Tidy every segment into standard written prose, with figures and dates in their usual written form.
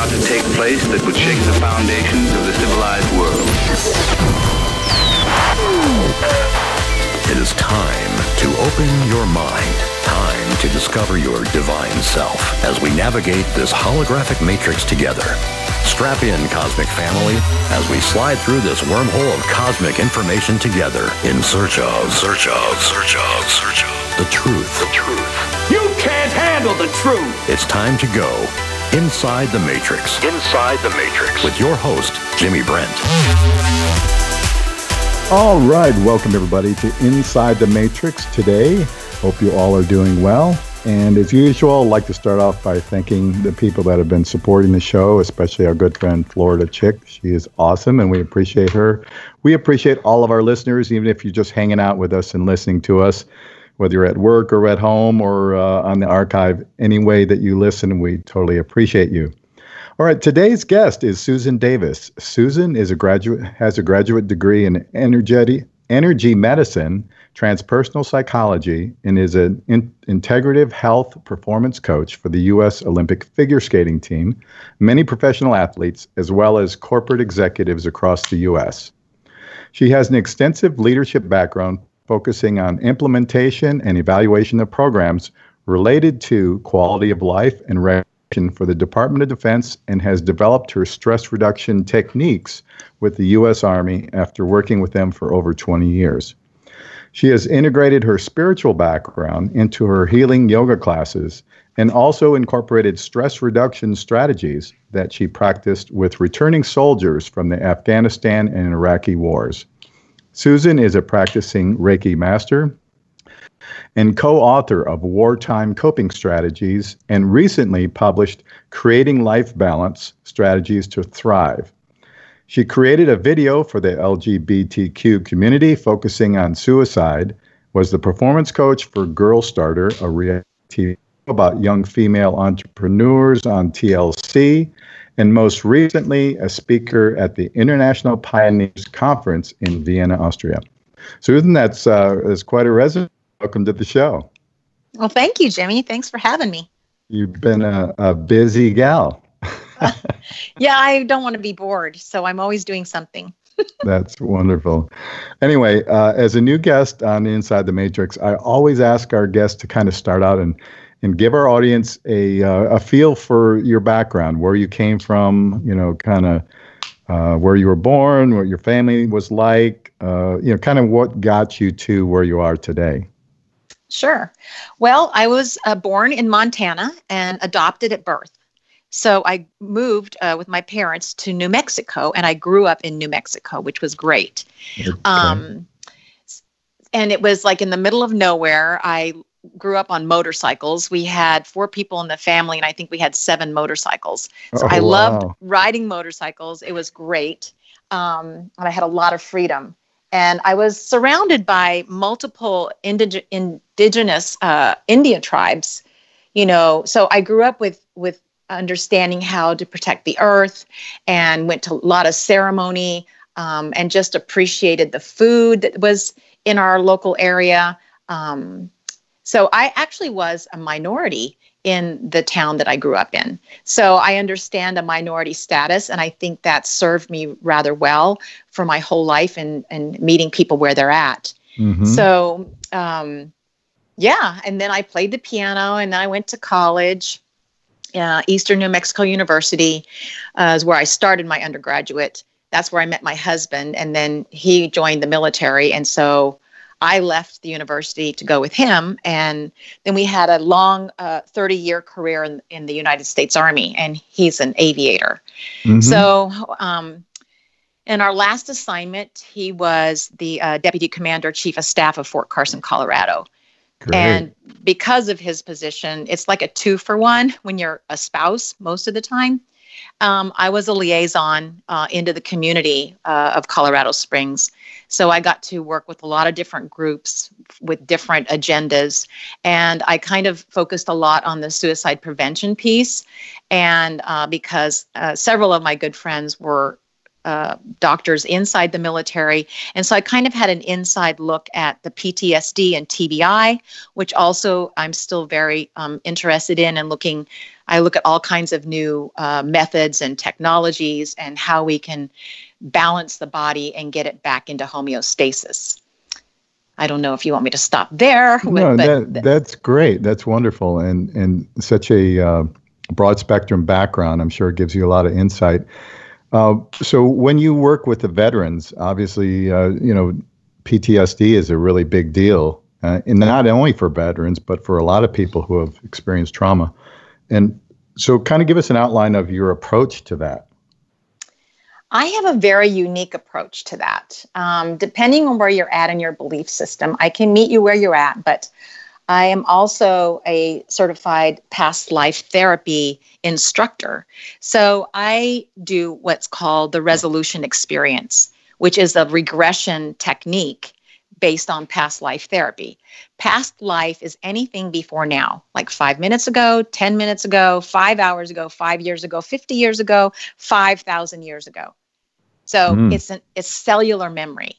about to take place that would shake the foundations of the civilized world. It is time to open your mind. Time to discover your divine self as we navigate this holographic matrix together. Strap in, cosmic family, as we slide through this wormhole of cosmic information together in search of the truth. You can't handle the truth. It's time to go inside the matrix. With your host, Jimmy Brent. All right, welcome everybody to Inside the Matrix today. Hope you all are doing well. And as usual, I'd like to start off by thanking the people that have been supporting the show, especially our good friend Florida Chick. She is awesome, and we appreciate her. We appreciate all of our listeners, even if you're just hanging out with us and listening to us, whether you're at work or at home or on the archive. Any way that you listen, we totally appreciate you. All right, today's guest is Susan Davis. Susan has a graduate degree in energy medicine, transpersonal psychology, and is an integrative health performance coach for the U.S. Olympic figure skating team, many professional athletes, as well as corporate executives across the U.S. She has an extensive leadership background focusing on implementation and evaluation of programs related to quality of life and for the Department of Defense, and has developed her stress reduction techniques with the U.S. Army after working with them for over 20 years. She has integrated her spiritual background into her healing yoga classes and also incorporated stress reduction strategies that she practiced with returning soldiers from the Afghanistan and Iraqi wars. Susan is a practicing Reiki master and co-author of Wartime Coping Strategies, and recently published Creating Life Balance, Strategies to Thrive. She created a video for the LGBTQ community focusing on suicide, was the performance coach for Girl Starter, a reality TV about young female entrepreneurs on TLC, and most recently a speaker at the International Pioneers Conference in Vienna, Austria. Susan, that's quite a resume. Welcome to the show. Well, thank you, Jimmy. Thanks for having me. You've been a busy gal. Yeah, I don't want to be bored, so I'm always doing something. That's wonderful. Anyway, as a new guest on Inside the Matrix, I always ask our guests to kind of start out and give our audience a feel for your background, where you came from, kind of where you were born, what your family was like, kind of what got you to where you are today. Sure. Well, I was born in Montana and adopted at birth. So I moved with my parents to New Mexico, and I grew up in New Mexico, which was great. Okay. And it was like in the middle of nowhere. I grew up on motorcycles. We had 4 people in the family, and I think we had 7 motorcycles. So I loved riding motorcycles. It was great. And I had a lot of freedom. And I was surrounded by multiple indigenous Indian tribes, so I grew up with understanding how to protect the earth, and went to a lot of ceremony, and just appreciated the food that was in our local area. So I actually was a minority in the town that I grew up in. So I understand a minority status, and I think that served me rather well for my whole life and meeting people where they're at. Mm-hmm. So, and then I played the piano, and then I went to college. Eastern New Mexico University is where I started my undergraduate. That's where I met my husband, and then he joined the military, and so I left the university to go with him, and then we had a long 30-year career in the United States Army, and he's an aviator. Mm-hmm. So in our last assignment, he was the Deputy Commander Chief of Staff of Fort Carson, Colorado. Great. And because of his position, it's like a 2-for-1 when you're a spouse most of the time. I was a liaison into the community of Colorado Springs. So I got to work with a lot of different groups with different agendas. And I kind of focused a lot on the suicide prevention piece. And because several of my good friends were doctors inside the military. And so I kind of had an inside look at the PTSD and TBI, which also I'm still very interested in and looking I look at all kinds of new methods and technologies and how we can balance the body and get it back into homeostasis. I don't know if you want me to stop there. No, that's great. That's wonderful. And such a broad spectrum background, I'm sure it gives you a lot of insight. So when you work with the veterans, obviously, PTSD is a really big deal, and not only for veterans, but for a lot of people who have experienced trauma. And so kind of give us an outline of your approach to that. I have a very unique approach to that. Depending on where you're at in your belief system, I can meet you where you're at, but I am also a certified past life therapy instructor. So I do what's called the resolution experience, which is a regression technique based on past life therapy. Past life is anything before now, like 5 minutes ago, 10 minutes ago, 5 hours ago, 5 years ago, 50 years ago, 5,000 years ago. So it's cellular memory.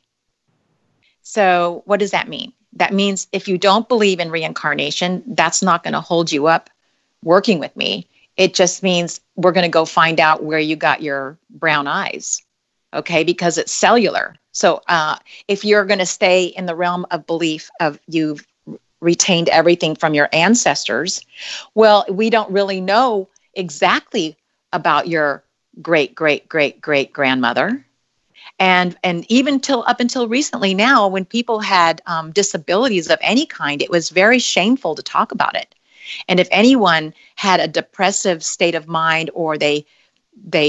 So what does that mean? That means if you don't believe in reincarnation, that's not going to hold you up working with me. It just means we're going to go find out where you got your brown eyes, okay? Because it's cellular. So if you're going to stay in the realm of belief of you've retained everything from your ancestors, well, we don't really know exactly about your great grandmother. And even up until recently now, when people had disabilities of any kind, it was very shameful to talk about it. And if anyone had a depressive state of mind or they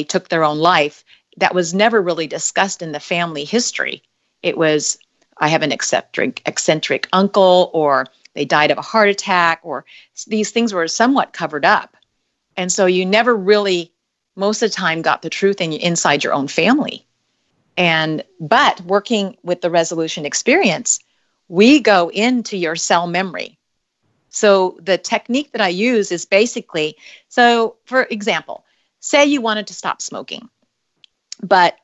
took their own life, that was never really discussed in the family history. It was, I have an eccentric uncle, or they died of a heart attack, or these things were somewhat covered up. And so you never really, most of the time, got the truth inside your own family. But working with the resolution experience, we go into your cell memory. So the technique that I use is basically, so for example, say you wanted to stop smoking, but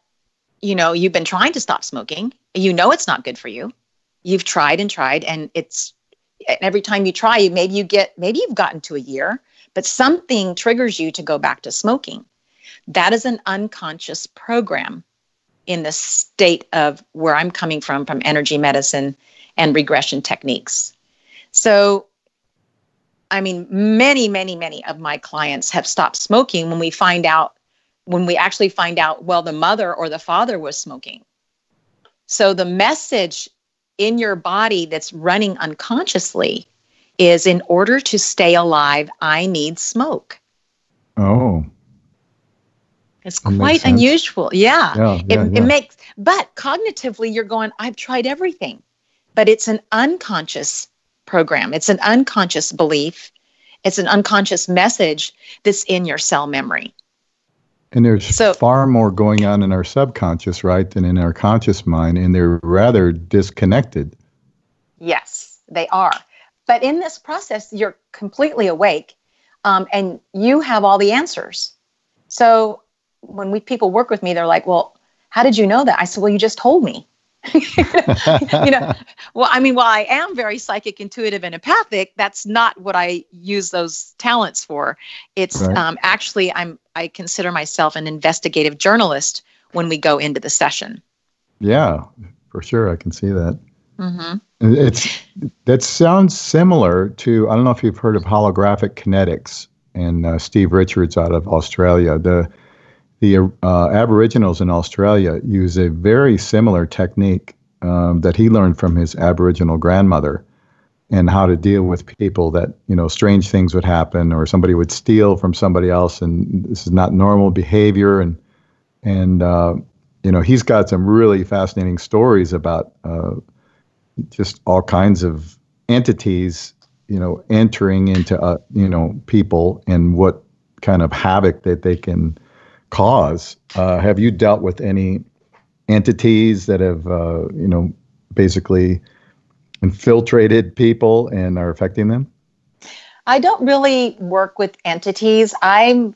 you've been trying to stop smoking. It's not good for you. You've tried and tried, and every time you try, maybe you've gotten to a year, but something triggers you to go back to smoking. That is an unconscious program in the state of where I'm coming from energy medicine and regression techniques. So, many of my clients have stopped smoking when we actually find out, well, the mother or the father was smoking. So the message in your body that's running unconsciously is, in order to stay alive, I need smoke. Oh. It's quite unusual. Yeah. It makes, but cognitively you're going, I've tried everything, but it's an unconscious program. It's an unconscious belief. It's an unconscious message that's in your cell memory. And there's far more going on in our subconscious, right, than in our conscious mind, and they're rather disconnected. Yes, they are. But in this process, you're completely awake, and you have all the answers. So when people work with me, they're like, well, how did you know that? I said, well, you just told me. Well, I am very psychic, intuitive, and empathic, that's not what I use those talents for. It's right. Actually, I consider myself an investigative journalist when we go into the session. Yeah, for sure. I can see that. Mm-hmm. That sounds similar to, I don't know if you've heard of holographic kinetics, and Steve Richards out of Australia. The Aboriginals in Australia use a very similar technique that he learned from his Aboriginal grandmother, and how to deal with people that, strange things would happen, or somebody would steal from somebody else, and this is not normal behavior. And he's got some really fascinating stories about just all kinds of entities, entering into, people, and what kind of havoc that they can cause. Have you dealt with any entities that have, basically infiltrated people and are affecting them? I don't really work with entities. I'm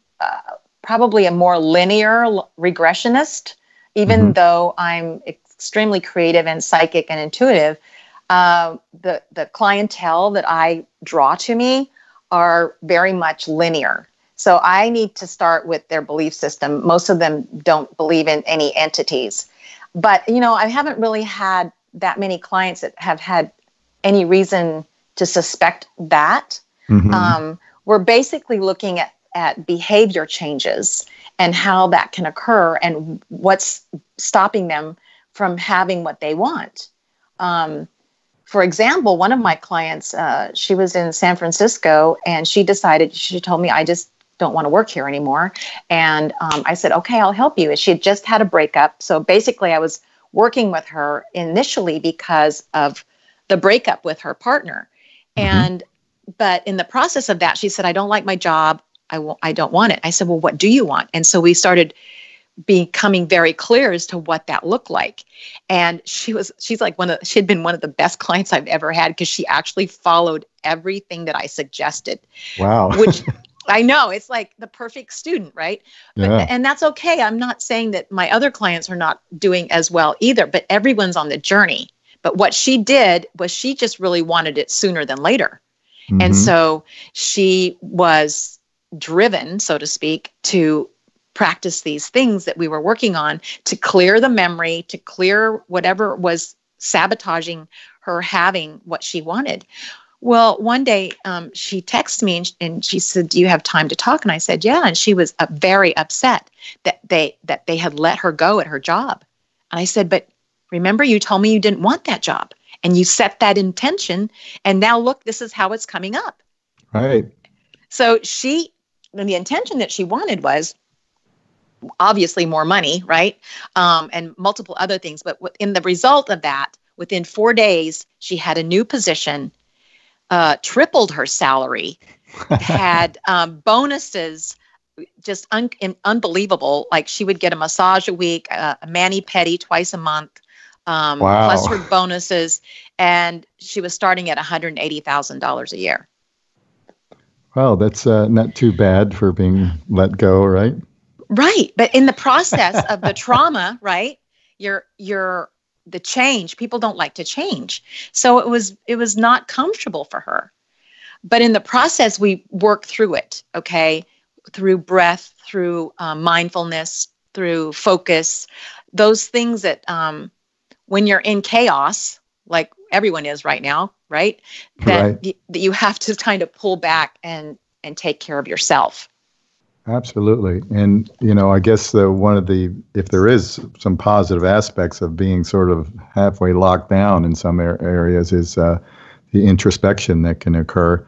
probably a more linear regressionist, even though I'm extremely creative and psychic and intuitive. The clientele that I draw to me are very much linear. So I need to start with their belief system. Most of them don't believe in any entities. But, I haven't really had that many clients that have had any reason to suspect that. Mm-hmm. We're basically looking at behavior changes and how that can occur and what's stopping them from having what they want. For example, one of my clients, she was in San Francisco and she told me, I just don't want to work here anymore. And I said, okay, I'll help you. She had just had a breakup. So basically I was working with her initially because of the breakup with her partner. Mm-hmm. But in the process of that, she said, I don't like my job. I don't want it. I said, well, what do you want? And so we started becoming very clear as to what that looked like. And she's like she'd been one of the best clients I've ever had because she actually followed everything that I suggested. Wow. Which I know, it's like the perfect student, right? Yeah. And that's okay. I'm not saying that my other clients are not doing as well either, but everyone's on the journey. But what she did was she just really wanted it sooner than later. Mm-hmm. And so she was driven, so to speak, to practice these things that we were working on to clear the memory, to clear whatever was sabotaging her having what she wanted. Well, one day she texted me and she said, do you have time to talk? And I said, yeah. And she was very upset that they had let her go at her job. And I said, but remember, you told me you didn't want that job and you set that intention. And now look, this is how it's coming up. Right. So the intention that she wanted was obviously more money, right? And multiple other things. But in the result of that, within 4 days, she had a new position, tripled her salary, had bonuses, just unbelievable. Like she would get a massage a week, a mani-pedi twice a month, Wow. plus her bonuses. And she was starting at $180,000 a year. Wow, that's not too bad for being let go, right? Right. But in the process of the trauma, right, you're the change, people don't like to change. So it was not comfortable for her. But in the process, we work through it, okay, through breath, through mindfulness, through focus, those things that when you're in chaos, like everyone is right now, right, that you have to kind of pull back and take care of yourself. Absolutely. And, I guess if there is some positive aspects of being sort of halfway locked down in some areas is the introspection that can occur.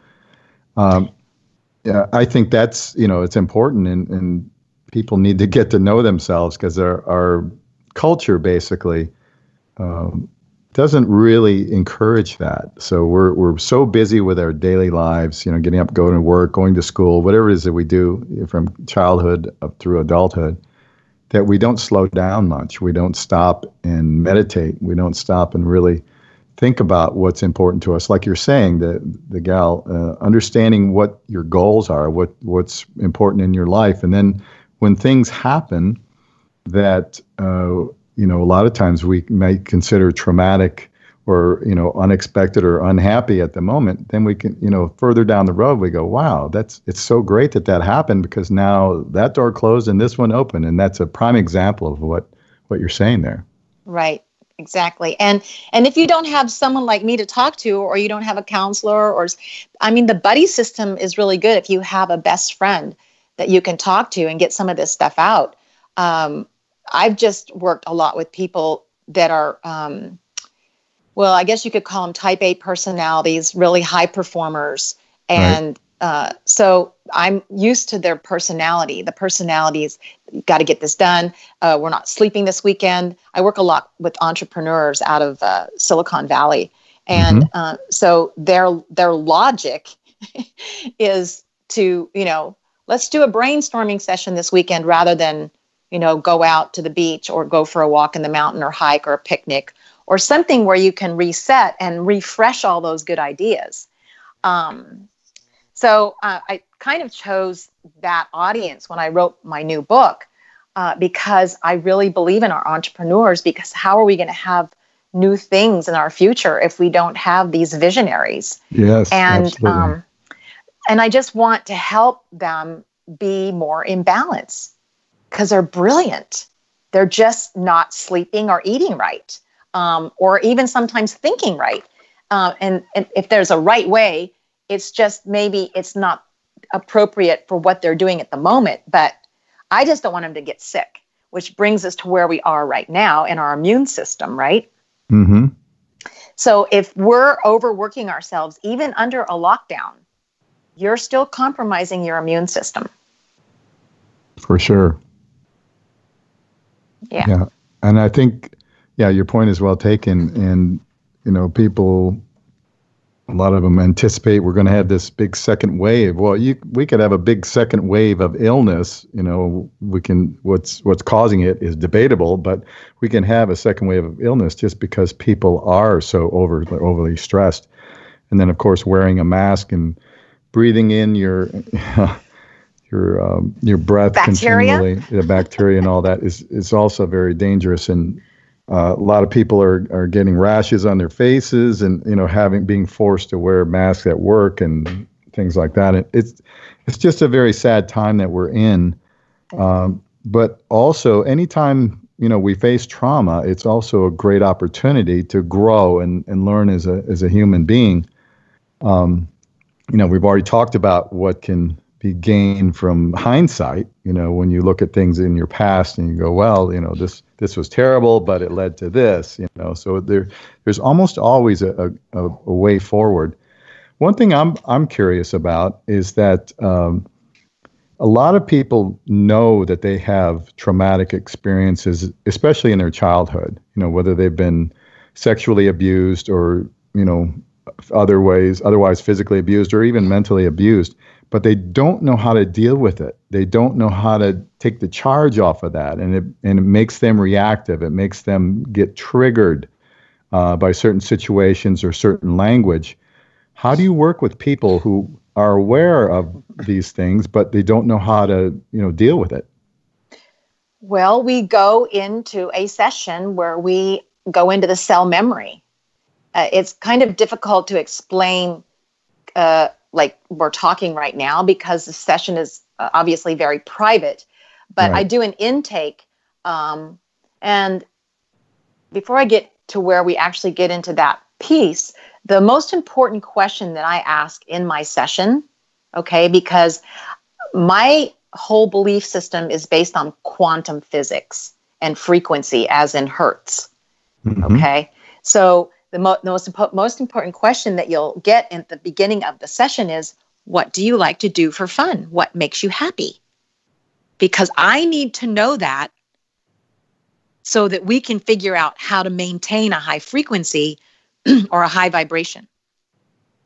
I think that's, it's important and people need to get to know themselves because our culture basically doesn't really encourage that. So we're so busy with our daily lives, getting up, going to work, going to school, whatever it is that we do from childhood up through adulthood, that we don't slow down much. We don't stop and meditate. We don't stop and really think about what's important to us. Like you're saying, the gal, understanding what your goals are, what's important in your life. And then when things happen that, a lot of times we might consider traumatic or, unexpected or unhappy at the moment, then we can, further down the road, we go, wow, it's so great that happened because now that door closed and this one opened. And that's a prime example of what you're saying there. Right. Exactly. And if you don't have someone like me to talk to, or you don't have a counselor, the buddy system is really good. If you have a best friend that you can talk to and get some of this stuff out. I've just worked a lot with people that are, I guess you could call them type A personalities, really high performers. And so I'm used to their personality. The personalities, got to get this done. We're not sleeping this weekend. I work a lot with entrepreneurs out of Silicon Valley. And so their logic is to, let's do a brainstorming session this weekend rather than, go out to the beach or go for a walk in the mountain or hike or a picnic or something where you can reset and refresh all those good ideas. So I kind of chose that audience when I wrote my new book because I really believe in our entrepreneurs, because how are we going to have new things in our future if we don't have these visionaries? Yes, absolutely. And I just want to help them be more in balance because they're brilliant. They're just not sleeping or eating right, or even sometimes thinking right. And if there's a right way, it's just maybe it's not appropriate for what they're doing at the moment. But I just don't want them to get sick, which brings us to where we are right now in our immune system, right? Mm-hmm. So if we're overworking ourselves, even under a lockdown, you're still compromising your immune system. For sure. Yeah. And I think, your point is well taken. And, people, a lot of them anticipate we're going to have this big second wave. Well, we could have a big second wave of illness. What's causing it is debatable, but we can have a second wave of illness just because people are so overly stressed. And then, of course, wearing a mask and breathing in your breath bacteria? continually, the bacteria and all that is also very dangerous. And a lot of people are getting rashes on their faces, and being forced to wear masks at work and things like that. It's just a very sad time that we're in. But also, anytime we face trauma, it's also a great opportunity to grow and learn as a human being. We've already talked about what can be gained from hindsight, when you look at things in your past and you go, well, this was terrible, but it led to this, so there's almost always a way forward. One thing I'm curious about is that a lot of people know that they have traumatic experiences, especially in their childhood, whether they've been sexually abused or, otherwise physically abused or even mentally abused, but they don't know how to deal with it. They don't know how to take the charge off of that. And it makes them reactive. It makes them get triggered by certain situations or certain language. How do you work with people who are aware of these things, but they don't know how to, deal with it? Well, we go into a session where we go into the cell memory. It's kind of difficult to explain like we're talking right now because the session is obviously very private. But right. I do an intake. And before I get to where we actually get into that piece, the most important question that I ask in my session, okay, because my whole belief system is based on quantum physics and frequency, as in hertz. Mm-hmm. Okay, so the most important question that you'll get at the beginning of the session is, what do you like to do for fun? What makes you happy? Because I need to know that so that we can figure out how to maintain a high frequency or a high vibration.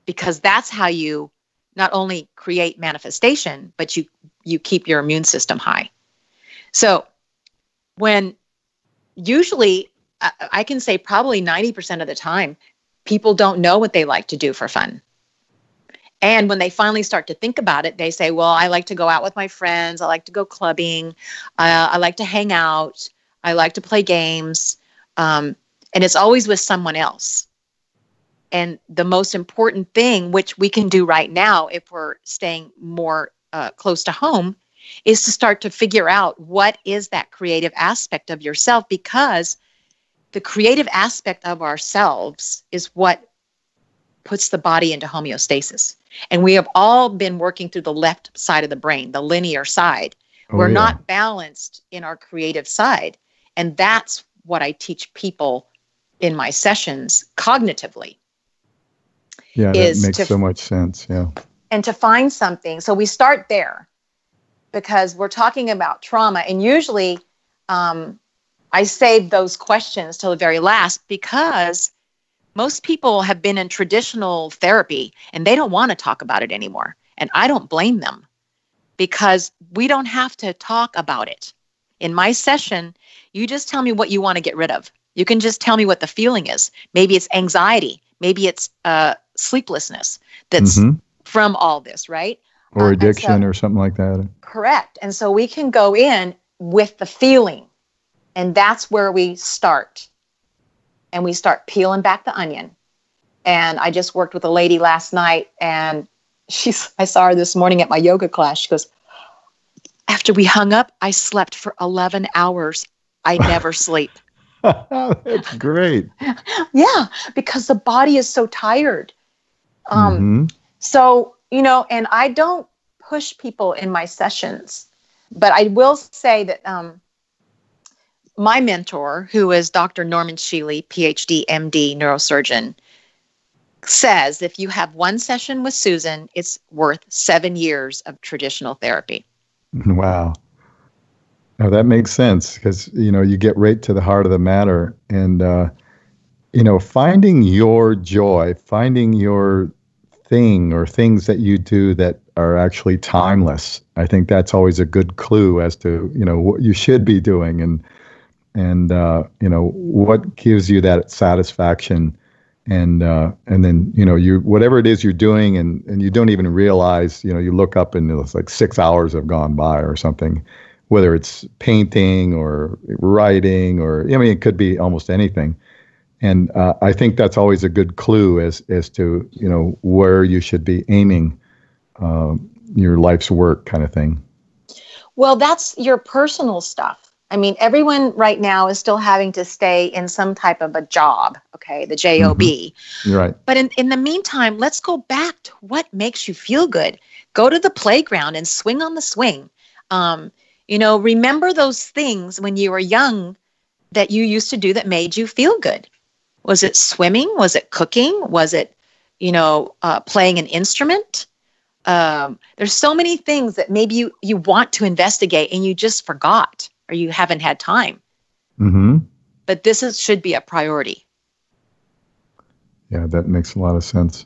Because that's how you not only create manifestation, but you keep your immune system high. So when usually, I can say probably 90% of the time, people don't know what they like to do for fun. And when they finally start to think about it, they say, well, I like to go out with my friends. I like to go clubbing. I like to hang out. I like to play games. And it's always with someone else. And the most important thing, which we can do right now if we're staying more close to home, is to start to figure out what is that creative aspect of yourself, because the creative aspect of ourselves is what puts the body into homeostasis. And we have all been working through the left side of the brain, the linear side. We're not balanced in our creative side. And that's what I teach people in my sessions cognitively. Yeah, that makes so much sense. Yeah. And to find something. So we start there because we're talking about trauma. And usually I save those questions till the very last because most people have been in traditional therapy and they don't want to talk about it anymore. And I don't blame them because we don't have to talk about it. In my session, you just tell me what you want to get rid of. You can just tell me what the feeling is. Maybe it's anxiety. Maybe it's sleeplessness that's from all this, right? Or addiction or something like that. Correct. And so we can go in with the feeling. And that's where we start. And we start peeling back the onion. And I just worked with a lady last night, and I saw her this morning at my yoga class. She goes, After we hung up, I slept for 11 hours. I never sleep. That's great. Yeah, because the body is so tired. Mm-hmm. So, and I don't push people in my sessions, but I will say that my mentor, who is Dr. Norman Shealy, PhD, MD, neurosurgeon, says if you have one session with Susan, it's worth 7 years of traditional therapy. Wow. Now that makes sense because, you get right to the heart of the matter and, finding your joy, finding your thing or things that you do that are actually timeless. I think that's always a good clue as to, what you should be doing and what gives you that satisfaction. And then, you, whatever it is you're doing and you don't even realize, you look up and it's like 6 hours have gone by or something, whether it's painting or writing or, it could be almost anything. And I think that's always a good clue as to, where you should be aiming your life's work kind of thing. Well, that's your personal stuff. I mean, everyone right now is still having to stay in some type of a job, okay, the job. Mm-hmm. Right. But in the meantime, let's go back to what makes you feel good. Go to the playground and swing on the swing. Remember those things when you were young that you used to do that made you feel good. Was it swimming? Was it cooking? Was it, playing an instrument? There's so many things that maybe you want to investigate and you just forgot or you haven't had time. Mm-hmm. But this should be a priority. Yeah, that makes a lot of sense.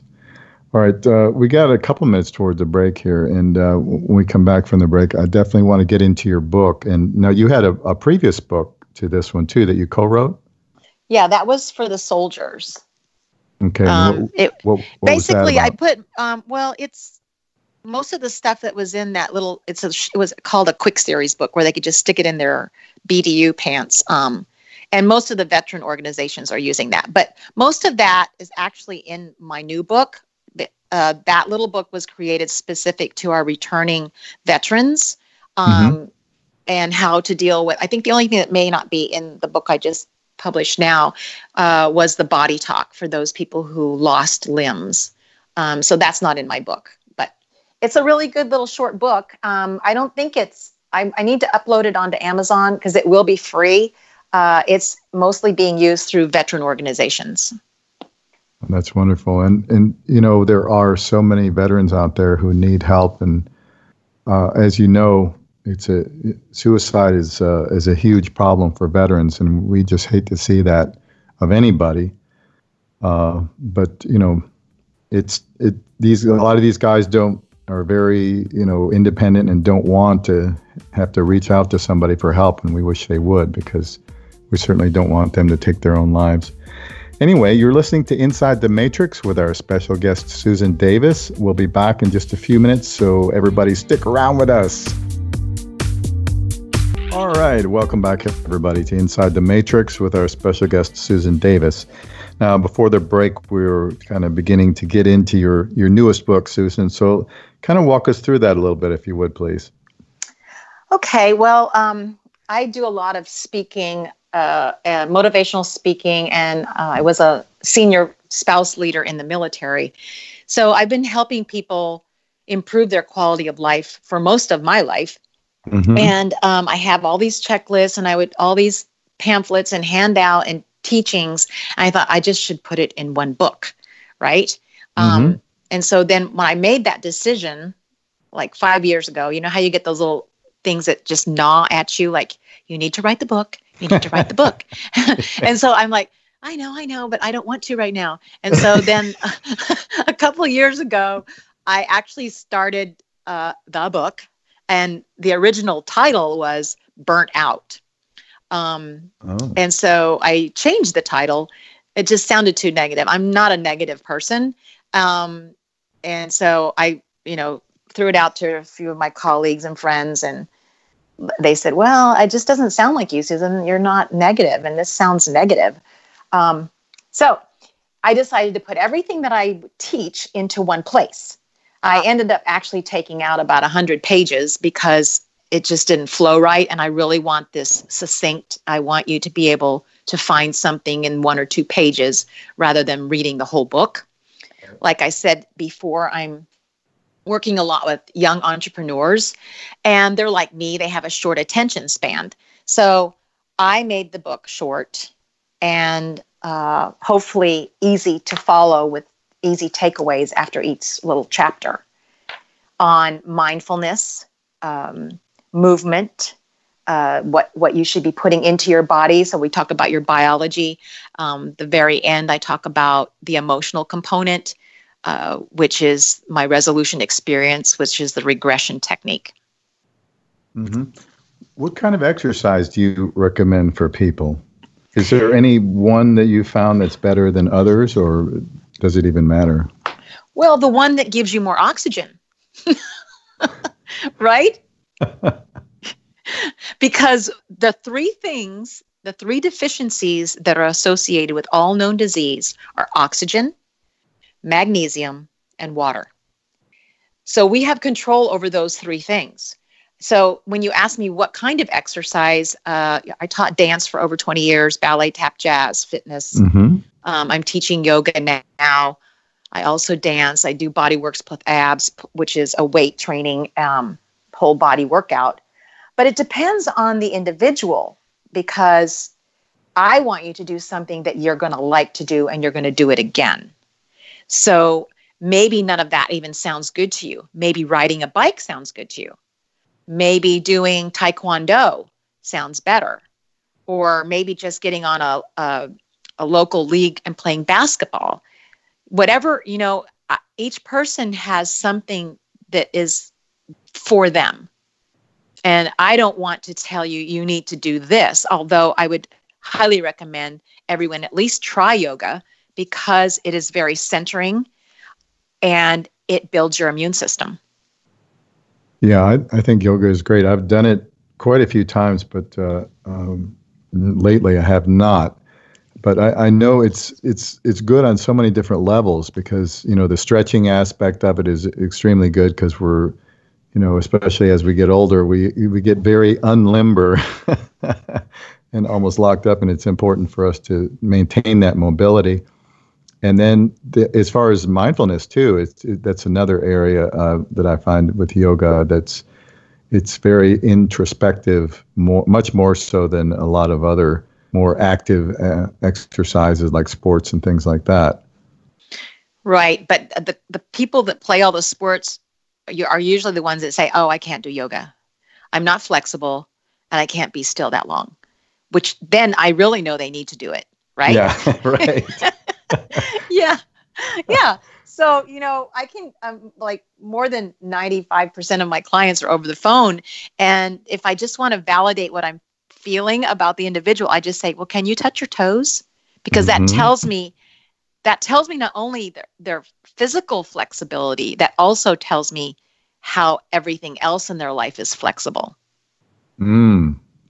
All right, we got a couple minutes towards the break here, and when we come back from the break, I definitely want to get into your book. And now you had a previous book to this one too that you co-wrote? Yeah, that was for the soldiers. Okay. What basically, was that I put, it's most of the stuff that was in that little, it was called a quick series book where they could just stick it in their BDU pants. And most of the veteran organizations are using that. But most of that is actually in my new book. That little book was created specific to our returning veterans and how to deal with, I think the only thing that may not be in the book I just published now was the body talk for those people who lost limbs. So that's not in my book, but it's a really good little short book. I don't think I need to upload it onto Amazon because it will be free. It's mostly being used through veteran organizations. That's wonderful. And there are so many veterans out there who need help. And as you know, suicide is a huge problem for veterans, and we just hate to see that of anybody. But a lot of these guys are very independent and don't want to have to reach out to somebody for help, and we wish they would because we certainly don't want them to take their own lives. Anyway, you're listening to Inside the Matrix with our special guest, Susan Davis. We'll be back in just a few minutes, so everybody stick around with us. All right, welcome back, everybody, to Inside the Matrix with our special guest, Susan Davis. Now, before the break, we were kind of beginning to get into your newest book, Susan. So kind of walk us through that a little bit, if you would, please. Okay, well, I do a lot of speaking, motivational speaking, and I was a senior spouse leader in the military. So I've been helping people improve their quality of life for most of my life. Mm-hmm. And I have all these checklists and all these pamphlets and handout and teachings. And I thought I just should put it in one book, right? Mm-hmm. And so then when I made that decision, like 5 years ago, you know how you get those little things that just gnaw at you, like you need to write the book, you need to write the book. And so I'm like, I know, but I don't want to right now. And so then a couple of years ago, I actually started the book. And the original title was Burnt Out. And so I changed the title. It just sounded too negative. I'm not a negative person. And so I, threw it out to a few of my colleagues and friends. And they said, well, it just doesn't sound like you, Susan. You're not negative. And this sounds negative. So I decided to put everything that I teach into one place. I ended up actually taking out about 100 pages because it just didn't flow right. And I really want this succinct. I want you to be able to find something in 1 or 2 pages rather than reading the whole book. Like I said before, I'm working a lot with young entrepreneurs, and they're like me. They have a short attention span. So I made the book short and hopefully easy to follow with easy takeaways after each little chapter on mindfulness, movement, what you should be putting into your body. So we talk about your biology. The very end, I talk about the emotional component, which is my resolution experience, which is the regression technique. Mm-hmm. What kind of exercise do you recommend for people? Is there any one that you found that's better than others, or does it even matter? Well, the one that gives you more oxygen, right? Because the 3 things, the 3 deficiencies that are associated with all known disease are oxygen, magnesium, and water. So we have control over those 3 things. So when you ask me what kind of exercise, I taught dance for over 20 years, ballet, tap, jazz, fitness. Mm-hmm. I'm teaching yoga now. I also dance. I do body works plus abs, which is a weight training, whole body workout. But it depends on the individual, because I want you to do something that you're going to like to do and you're going to do it again. So maybe none of that even sounds good to you. Maybe riding a bike sounds good to you. Maybe doing Taekwondo sounds better. Or maybe just getting on a local league and playing basketball. Whatever, each person has something that is for them. And I don't want to tell you, you need to do this, although I would highly recommend everyone at least try yoga, because it is very centering and it builds your immune system. Yeah, I think yoga is great. I've done it quite a few times, but lately I have not. But I know it's good on so many different levels, because, the stretching aspect of it is extremely good, because we're, especially as we get older, we get very unlimber and almost locked up, and it's important for us to maintain that mobility. And then as far as mindfulness too, that's another area that I find with yoga it's very introspective, much more so than a lot of other more active exercises like sports and things like that. Right, but the people that play all the sports are usually the ones that say, "Oh, I can't do yoga. I'm not flexible, and I can't be still that long." Which then I really know they need to do it, right? Yeah, right. Yeah. So, I can, like more than 95% of my clients are over the phone. And if I just want to validate what I'm feeling about the individual, I just say, well, can you touch your toes? Because that tells me not only their physical flexibility, that also tells me how everything else in their life is flexible.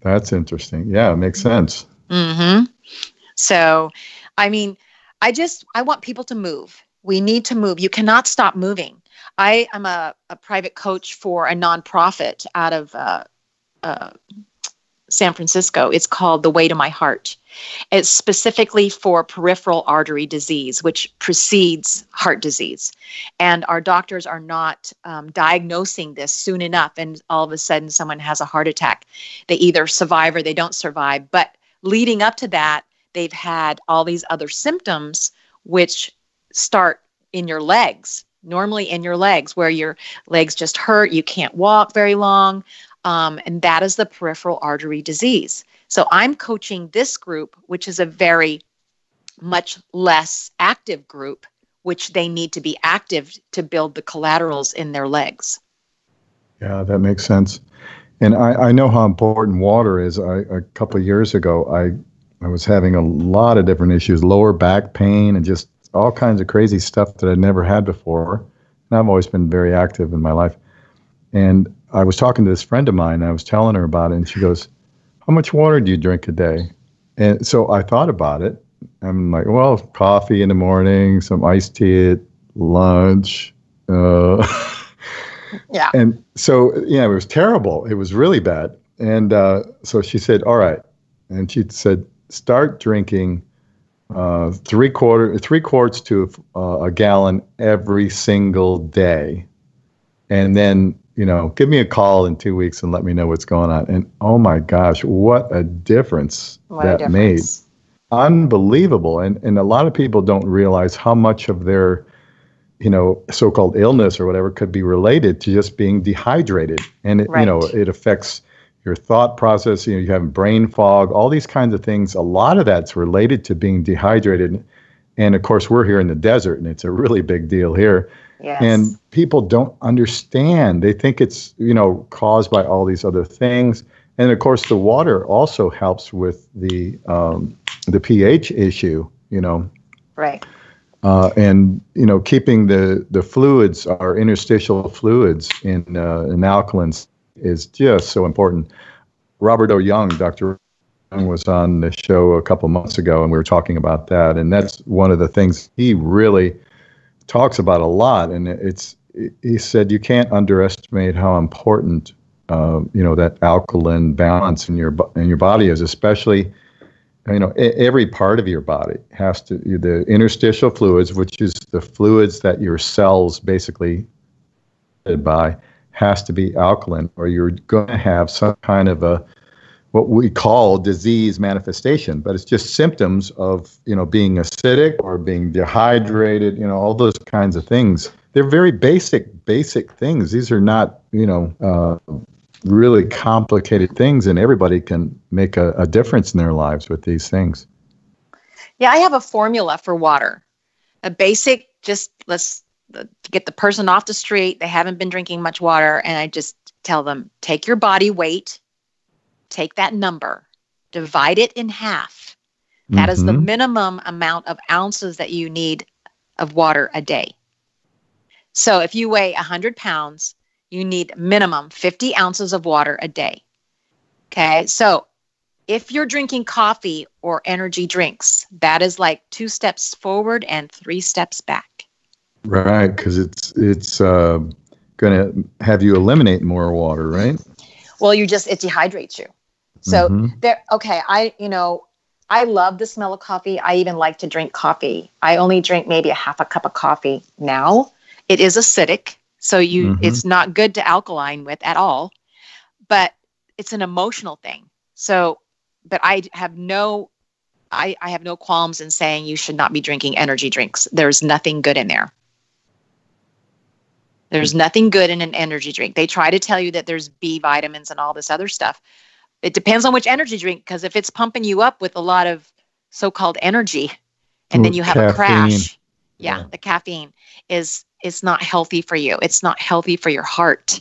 That's interesting. Yeah, it makes sense. Mm-hmm. So, I want people to move. We need to move. You cannot stop moving. I am a private coach for a nonprofit out of San Francisco. It's called The Way to My Heart. It's specifically for peripheral artery disease, which precedes heart disease. And our doctors are not diagnosing this soon enough, and all of a sudden someone has a heart attack. They either survive or they don't survive. But leading up to that, they've had all these other symptoms, which start in your legs, normally in your legs, where your legs just hurt. You can't walk very long. And that is the peripheral artery disease. So I'm coaching this group, which is a very much less active group, which they need to be active to build the collaterals in their legs. Yeah, that makes sense. And I know how important water is. A couple of years ago, I was having a lot of different issues, lower back pain and just all kinds of crazy stuff that I'd never had before. And I've always been very active in my life. And I was talking to this friend of mine, and I was telling her about it, and she goes, "How much water do you drink a day?" And so I thought about it. I'm like, well, coffee in the morning, some iced tea at lunch. Yeah. And so, it was terrible. It was really bad. And so she said, all right. And she said, start drinking 3/4 to a gallon every single day. And then, give me a call in 2 weeks and let me know what's going on. And oh my gosh, what a difference made. Unbelievable. And a lot of people don't realize how much of their, so-called illness or whatever could be related to just being dehydrated. And, it affects your thought process. You have brain fog, all these kinds of things. A lot of that's related to being dehydrated. And of course, we're here in the desert, and it's a really big deal here. Yes. And people don't understand. They think it's, caused by all these other things. And of course, the water also helps with the pH issue, Right. And, keeping the fluids, our interstitial fluids in alkalines is just so important. Robert O. Young, Dr. Young, was on the show a couple months ago, and we were talking about that. And that's one of the things he really talks about a lot. And he said you can't underestimate how important, that alkaline balance in your body is, especially, every part of your body has to, the interstitial fluids, which is the fluids that your cells basically by, has to be alkaline, or you're going to have some kind of what we call disease manifestation. But it's just symptoms of, being acidic or being dehydrated, all those kinds of things. They're very basic things. These are not, really complicated things, and everybody can make a difference in their lives with these things. Yeah, I have a formula for water. A basic, just to get the person off the street. They haven't been drinking much water. And I just tell them, take your body weight, take that number, divide it in half. That is the minimum amount of ounces that you need of water a day. So if you weigh 100 pounds, you need minimum 50 ounces of water a day. Okay. So if you're drinking coffee or energy drinks, that is like 2 steps forward and 3 steps back. Right, because it's going to have you eliminate more water, right? Well, it dehydrates you. So I love the smell of coffee. I even like to drink coffee. I only drink maybe a half a cup of coffee now. It is acidic, so it's not good to alkaline with at all. But it's an emotional thing. So, but I have no qualms in saying you should not be drinking energy drinks. There's nothing good in there. There's nothing good in an energy drink. They try to tell you that there's B vitamins and all this other stuff. It depends on which energy drink, because if it's pumping you up with a lot of so-called energy and then you have a crash, the caffeine it's not healthy for you. It's not healthy for your heart.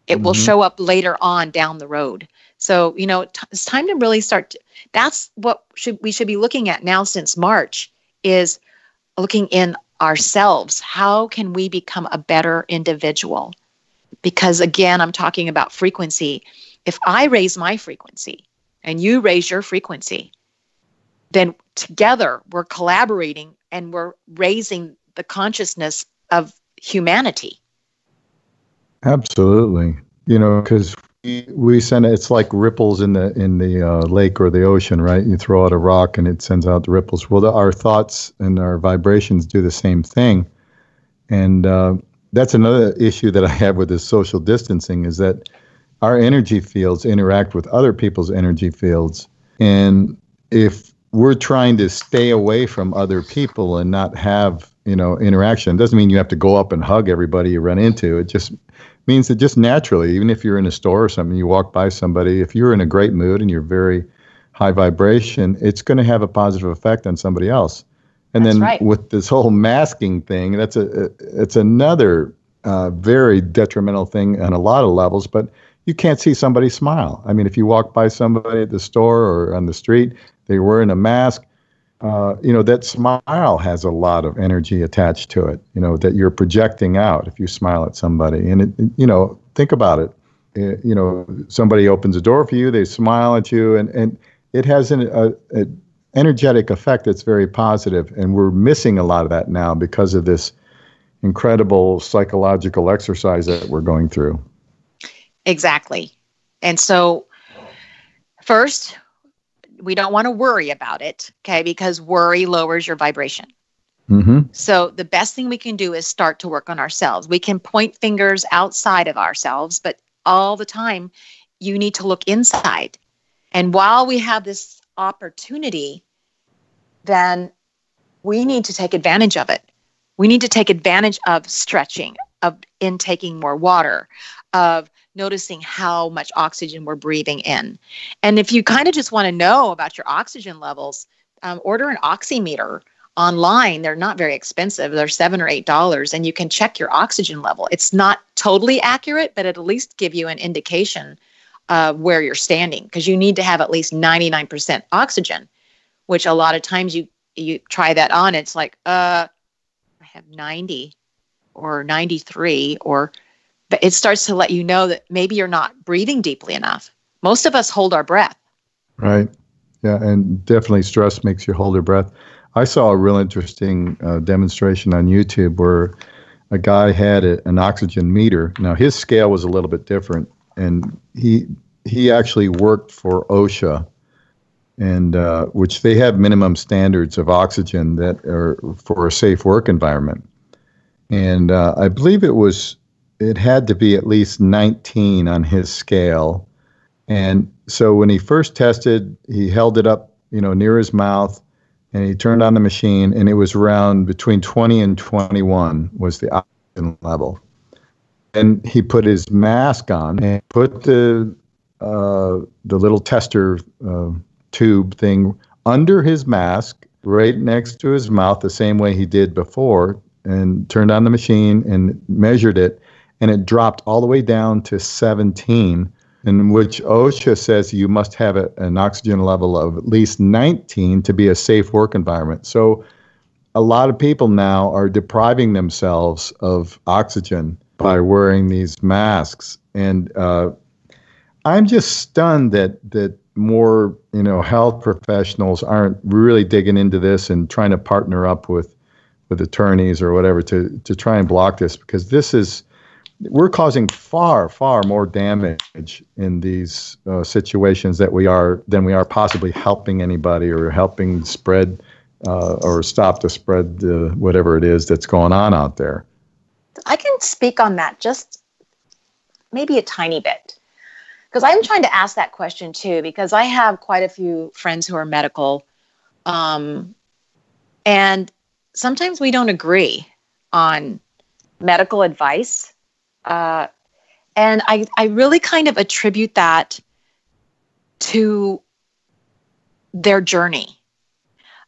It will show up later on down the road. So, it's time to really that's what we should be looking at now since March, is looking in ourselves. How can we become a better individual? Because again, I'm talking about frequency. If I raise my frequency and you raise your frequency, then together we're collaborating and we're raising the consciousness of humanity. Absolutely. Because we send it's like ripples in the lake or the ocean, right? You throw out a rock and it sends out the ripples. Well, our thoughts and our vibrations do the same thing. And that's another issue that I have with this social distancing, is that our energy fields interact with other people's energy fields. And if we're trying to stay away from other people and not have, interaction, it doesn't mean you have to go up and hug everybody you run into. It just means that just naturally, even if you're in a store or something, you walk by somebody, if you're in a great mood and you're very high vibration, it's going to have a positive effect on somebody else. And that's then right. With this whole masking thing, it's another very detrimental thing on a lot of levels, but you can't see somebody smile. I mean, if you walk by somebody at the store or on the street, they're wearing a mask, that smile has a lot of energy attached to it, that you're projecting out if you smile at somebody. And, think about it. Somebody opens a door for you, they smile at you, and it has an energetic effect that's very positive. And we're missing a lot of that now because of this, incredible psychological exercise that we're going through. Exactly. And so first, we don't want to worry about it, okay, because worry lowers your vibration. Mm-hmm. So the best thing we can do is start to work on ourselves. We can point fingers outside of ourselves, but all the time you need to look inside. And while we have this opportunity, then we need to take advantage of it. We need to take advantage of stretching, of intaking more water, of noticing how much oxygen we're breathing in. And if you kind of just want to know about your oxygen levels, order an oximeter online. They're not very expensive. They're $7 or $8, and you can check your oxygen level. It's not totally accurate, but it'll at least give you an indication of where you're standing, because you need to have at least 99% oxygen, which a lot of times you try that on. It's like, I have 90 or 93, but it starts to let you know that maybe you're not breathing deeply enough. Most of us hold our breath. Right. Yeah, and definitely stress makes you hold your breath. I saw a real interesting demonstration on YouTube where a guy had an oxygen meter. Now, his scale was a little bit different, and he actually worked for OSHA, and which they have minimum standards of oxygen that are for a safe work environment. And I believe it had to be at least 19 on his scale. And so when he first tested, he held it up, near his mouth, and he turned on the machine, and it was around between 20 and 21 was the oxygen level. And he put his mask on and put the little tester tube thing under his mask, right next to his mouth, the same way he did before, and turned on the machine and measured it, and it dropped all the way down to 17, in which OSHA says you must have an oxygen level of at least 19 to be a safe work environment. So a lot of people now are depriving themselves of oxygen by wearing these masks. And I'm just stunned that more, health professionals aren't really digging into this and trying to partner up with attorneys or whatever to try and block this, because we're causing far, far more damage in these situations than we are possibly helping anybody or helping spread or stop the spread whatever it is that's going on out there. I can speak on that just maybe a tiny bit, because I'm trying to ask that question too, because I have quite a few friends who are medical, and sometimes we don't agree on medical advice. And I really kind of attribute that to their journey.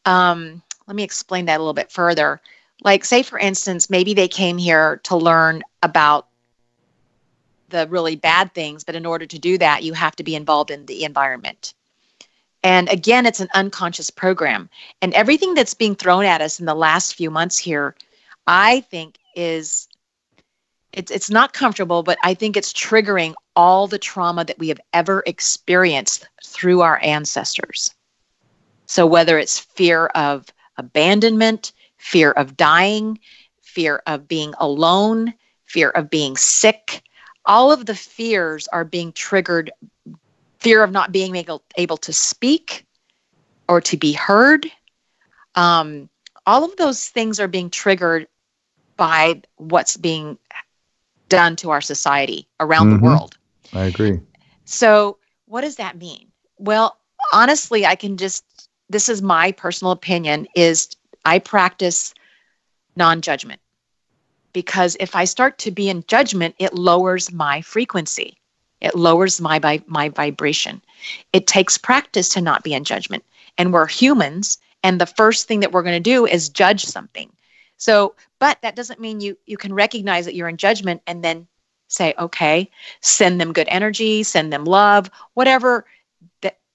Let me explain that a little bit further. Like, say, for instance, maybe they came here to learn about the really bad things, but in order to do that, you have to be involved in the environment. And again, it's an unconscious program. And everything that's being thrown at us in the last few months here, I think it's not comfortable, but I think it's triggering all the trauma that we have ever experienced through our ancestors. So whether it's fear of abandonment, fear of dying, fear of being alone, fear of being sick, all of the fears are being triggered. Fear of not being able to speak or to be heard. All of those things are being triggered by what's being done to our society around the world. I agree. So what does that mean? Well, honestly, this is my personal opinion, is I practice non-judgment, because if I start to be in judgment, it lowers my frequency. It lowers my vibration. It takes practice to not be in judgment. And we're humans, and the first thing that we're going to do is judge something. So, but that doesn't mean you can recognize that you're in judgment and then say, okay, send them good energy, send them love, whatever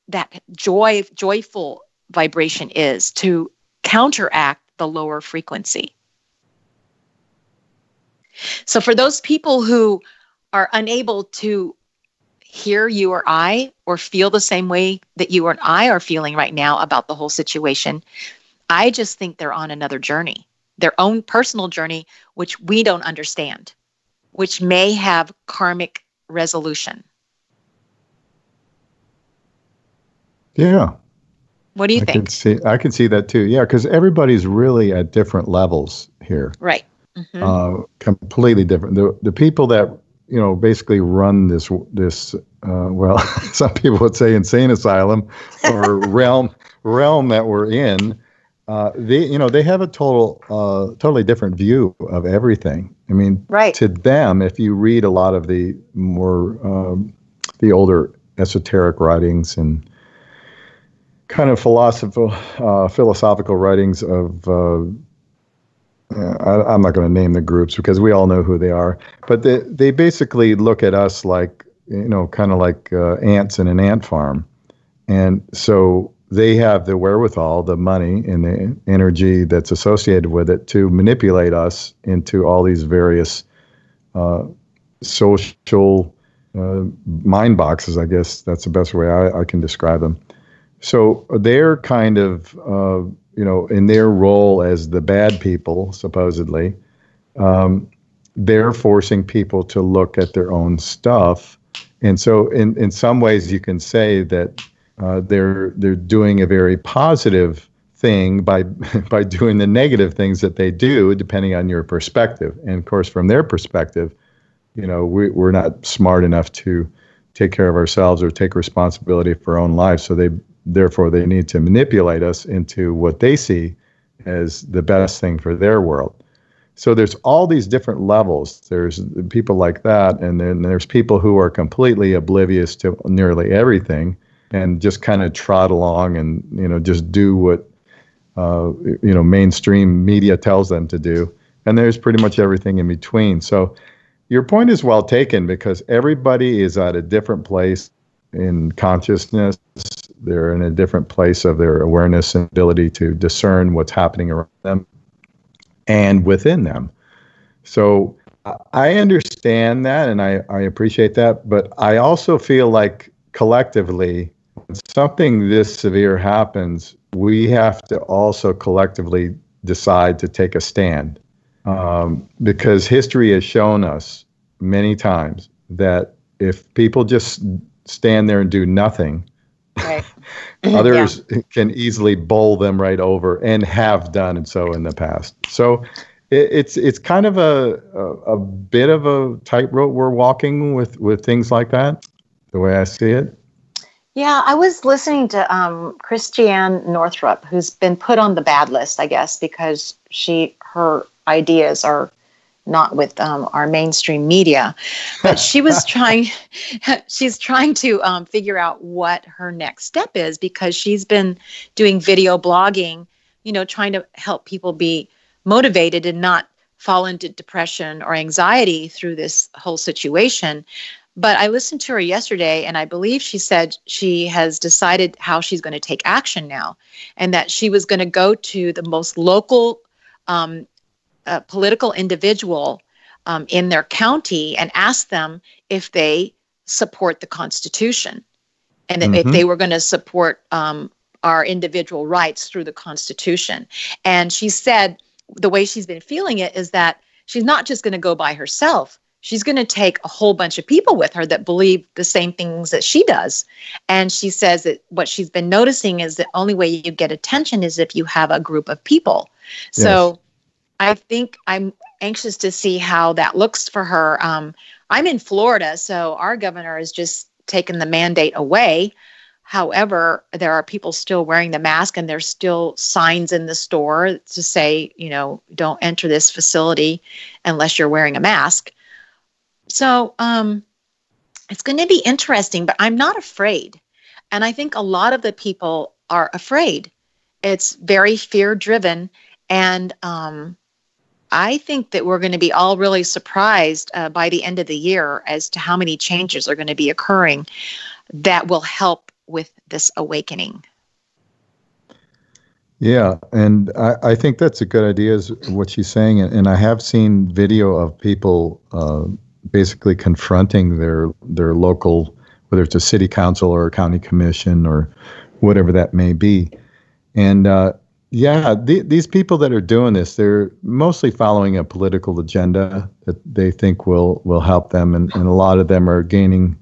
that joyful vibration is, to counteract the lower frequency. So for those people who are unable to hear you or I, or feel the same way that you and I are feeling right now about the whole situation, I just think they're on another journey. their own personal journey, which we don't understand, which may have karmic resolution. Yeah. What do you think? I can see that too. Yeah, because everybody's really at different levels here. Right. Mm-hmm. Completely different. The people that basically run this well, some people would say insane asylum or realm that we're in. They have a totally different view of everything. I mean, right. To them, if you read a lot of the more the older esoteric writings and kind of philosophical writings of I'm not going to name the groups because we all know who they are, but they basically look at us like kind of like ants in an ant farm, and so they have the wherewithal, the money, and the energy that's associated with it to manipulate us into all these various social mind boxes. I guess that's the best way I can describe them. So they're kind of, in their role as the bad people, supposedly, they're forcing people to look at their own stuff. And so in some ways you can say that they're doing a very positive thing by doing the negative things that they do, depending on your perspective. And of course, from their perspective, we're not smart enough to take care of ourselves or take responsibility for our own lives. So therefore they need to manipulate us into what they see as the best thing for their world. So there's all these different levels. There's people like that, and then there's people who are completely oblivious to nearly everything and just kind of trot along and just do what mainstream media tells them to do. And there's pretty much everything in between. So your point is well taken, because everybody is at a different place in consciousness. They're in a different place of their awareness and ability to discern what's happening around them and within them. So I understand that, and I appreciate that, but I also feel like collectively, when something this severe happens, we have to also collectively decide to take a stand, because history has shown us many times that if people just stand there and do nothing, right. Others can easily bowl them right over, and have done so in the past. So it's kind of a bit of a tightrope we're walking with things like that, the way I see it. Yeah, I was listening to Christiane Northrup, who's been put on the bad list, I guess, because her ideas are not with our mainstream media, but she's trying to figure out what her next step is, because she's been doing video blogging, trying to help people be motivated and not fall into depression or anxiety through this whole situation. But I listened to her yesterday, and I believe she said she has decided how she's going to take action now, and that she was going to go to the most local political individual in their county and ask them if they support the Constitution, and if they were going to support our individual rights through the Constitution. And she said the way she's been feeling it is that she's not just going to go by herself. She's going to take a whole bunch of people with her that believe the same things that she does. And she says that what she's been noticing is the only way you get attention is if you have a group of people. Yes. So I think I'm anxious to see how that looks for her. I'm in Florida, so our governor has just taken the mandate away. However, there are people still wearing the mask, and there's still signs in the store to say, don't enter this facility unless you're wearing a mask. So it's going to be interesting, but I'm not afraid. And I think a lot of the people are afraid. It's very fear-driven. And I think that we're going to be all really surprised by the end of the year as to how many changes are going to be occurring that will help with this awakening. Yeah, and I think that's a good idea, is what she's saying. And I have seen video of people basically confronting their local, whether it's a city council or a county commission or whatever that may be. And Yeah, these people that are doing this, they're mostly following a political agenda that they think will help them, and a lot of them are gaining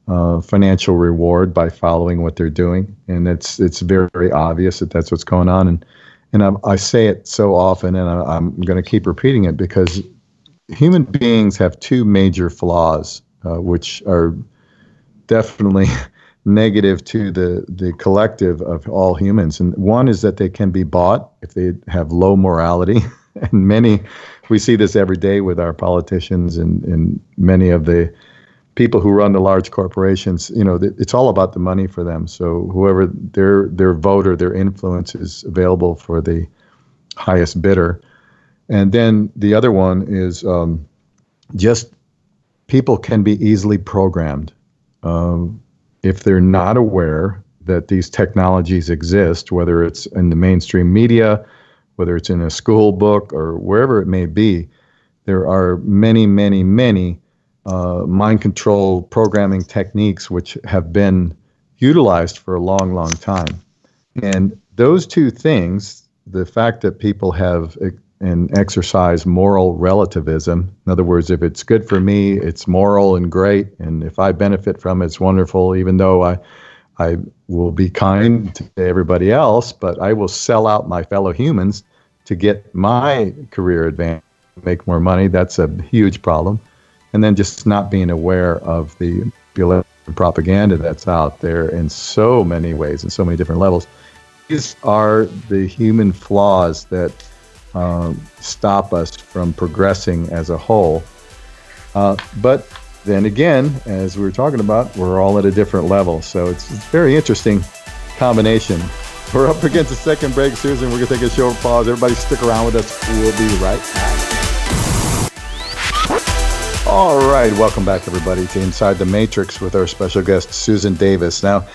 financial reward by following what they're doing, and it's very, very obvious that that's what's going on. And I say it so often, and I'm going to keep repeating it because human beings have two major flaws, which are definitely negative to the collective of all humans. And one is that they can be bought if they have low morality. And we see this every day with our politicians and many of the people who run the large corporations. It's all about the money for them. So whoever their vote or their influence is available for the highest bidder. And then the other one is just people can be easily programmed. If they're not aware that these technologies exist, whether it's in the mainstream media, whether it's in a school book or wherever it may be, there are many, many, many mind control programming techniques which have been utilized for a long, long time. And those two things, the fact that people have and exercise moral relativism. In other words, if it's good for me, it's moral and great. And if I benefit from it, it's wonderful, even though I will be kind to everybody else, but I will sell out my fellow humans to get my career advanced, make more money. That's a huge problem. And then just not being aware of the propaganda that's out there in so many ways, in so many different levels. These are the human flaws that stop us from progressing as a whole. But then again, as we were talking about, we're all at a different level. So it's a very interesting combination. We're up against the second break, Susan. We're going to take a short pause. Everybody stick around with us. We'll be right back. All right. Welcome back, everybody, to Inside the Matrix with our special guest, Susan Davis. Now,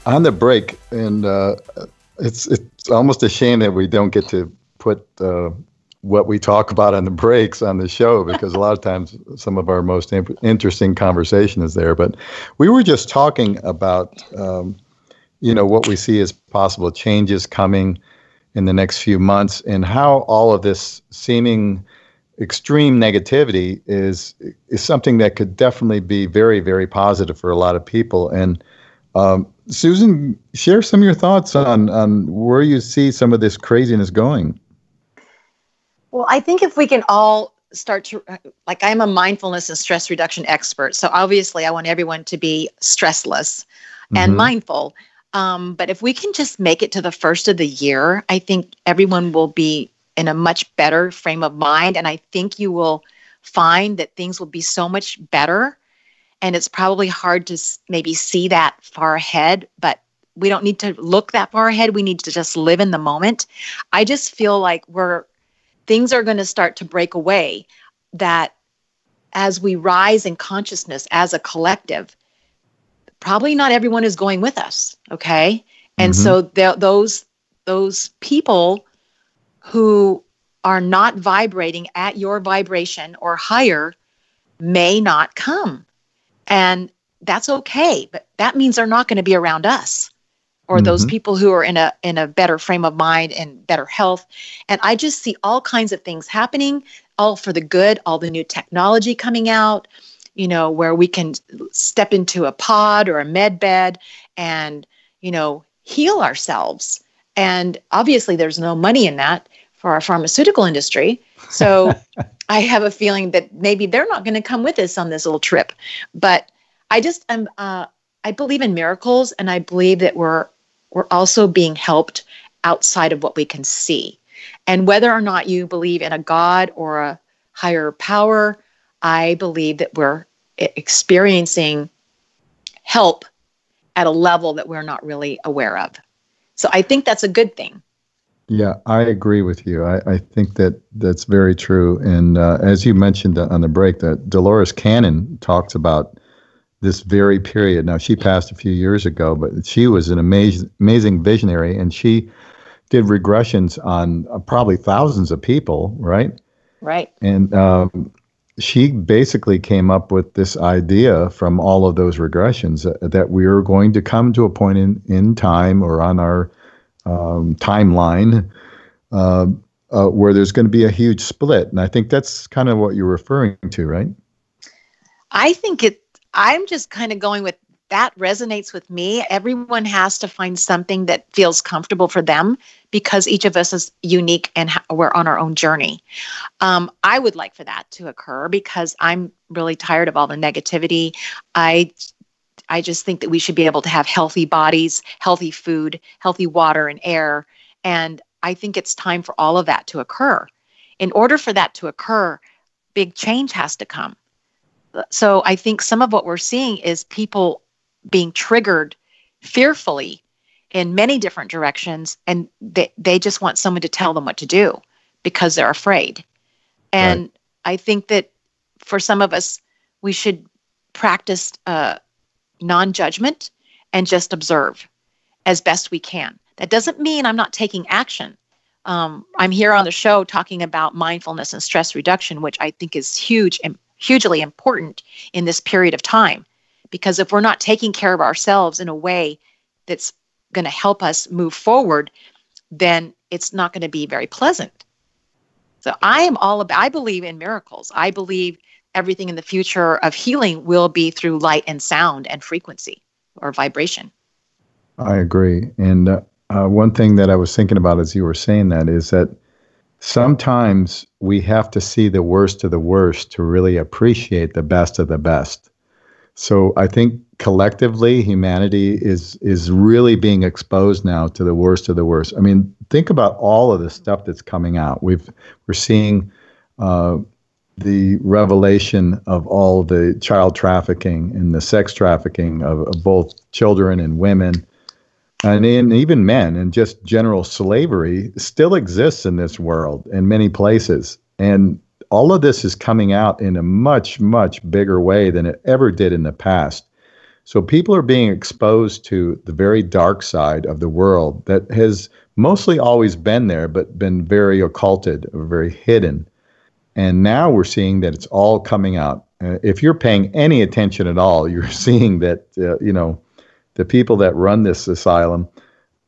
on the break, and it's almost a shame that we don't get to put what we talk about on the breaks on the show, because a lot of times some of our most interesting conversation is there. But we were just talking about, what we see as possible changes coming in the next few months, and how all of this seeming extreme negativity is something that could definitely be very, very positive for a lot of people. And Susan, share some of your thoughts on where you see some of this craziness going. Well, I think if we can all start to, I'm a mindfulness and stress reduction expert. So obviously I want everyone to be stressless and mindful. But if we can just make it to the first of the year, I think everyone will be in a much better frame of mind. And I think you will find that things will be so much better. And it's probably hard to maybe see that far ahead, but we don't need to look that far ahead. We need to just live in the moment. I just feel like things are going to start to break away, that as we rise in consciousness as a collective, probably not everyone is going with us. Okay. And so those people who are not vibrating at your vibration or higher may not come. And that's okay. But that means they're not going to be around us, or those people who are in a better frame of mind and better health. And I just see all kinds of things happening, all for the good, all the new technology coming out, where we can step into a pod or a med bed and, heal ourselves. And obviously there's no money in that for our pharmaceutical industry. So I have a feeling that maybe they're not going to come with us on this little trip. But I just I believe in miracles, and I believe that we're also being helped outside of what we can see. And whether or not you believe in a God or a higher power, I believe that we're experiencing help at a level that we're not really aware of. So I think that's a good thing. Yeah, I agree with you. I think that's very true. And as you mentioned on the break, that Dolores Cannon talks about this very period. Now, she passed a few years ago, but she was an amazing visionary, and she did regressions on probably thousands of people, right? Right. And she basically came up with this idea from all of those regressions that we are going to come to a point in time or on our timeline where there's going to be a huge split. And I think that's kind of what you're referring to, right? I'm just kind of going with that resonates with me. Everyone has to find something that feels comfortable for them because each of us is unique and we're on our own journey. I would like for that to occur because I'm really tired of all the negativity. I just think that we should be able to have healthy bodies, healthy food, healthy water and air. And I think it's time for all of that to occur. In order for that to occur, big change has to come. So I think some of what we're seeing is people being triggered fearfully in many different directions, and they just want someone to tell them what to do because they're afraid. And right. I think that for some of us, we should practice non-judgment and just observe as best we can. That doesn't mean I'm not taking action. I'm here on the show talking about mindfulness and stress reduction, which I think is hugely important in this period of time. Because if we're not taking care of ourselves in a way that's going to help us move forward, then it's not going to be very pleasant. So I believe in miracles. I believe everything in the future of healing will be through light and sound and frequency or vibration. I agree. And one thing that I was thinking about as you were saying that is that sometimes we have to see the worst of the worst to really appreciate the best of the best. So I think collectively humanity is really being exposed now to the worst of the worst. I mean, think about all of the stuff that's coming out. We're seeing the revelation of all the child trafficking and the sex trafficking of both children and women, and even men, and just general slavery still exists in this world in many places. And all of this is coming out in a much, much bigger way than it ever did in the past. So people are being exposed to the very dark side of the world that has mostly always been there, but been very occulted, or very hidden. And now we're seeing that it's all coming out. If you're paying any attention at all, you're seeing that, the people that run this asylum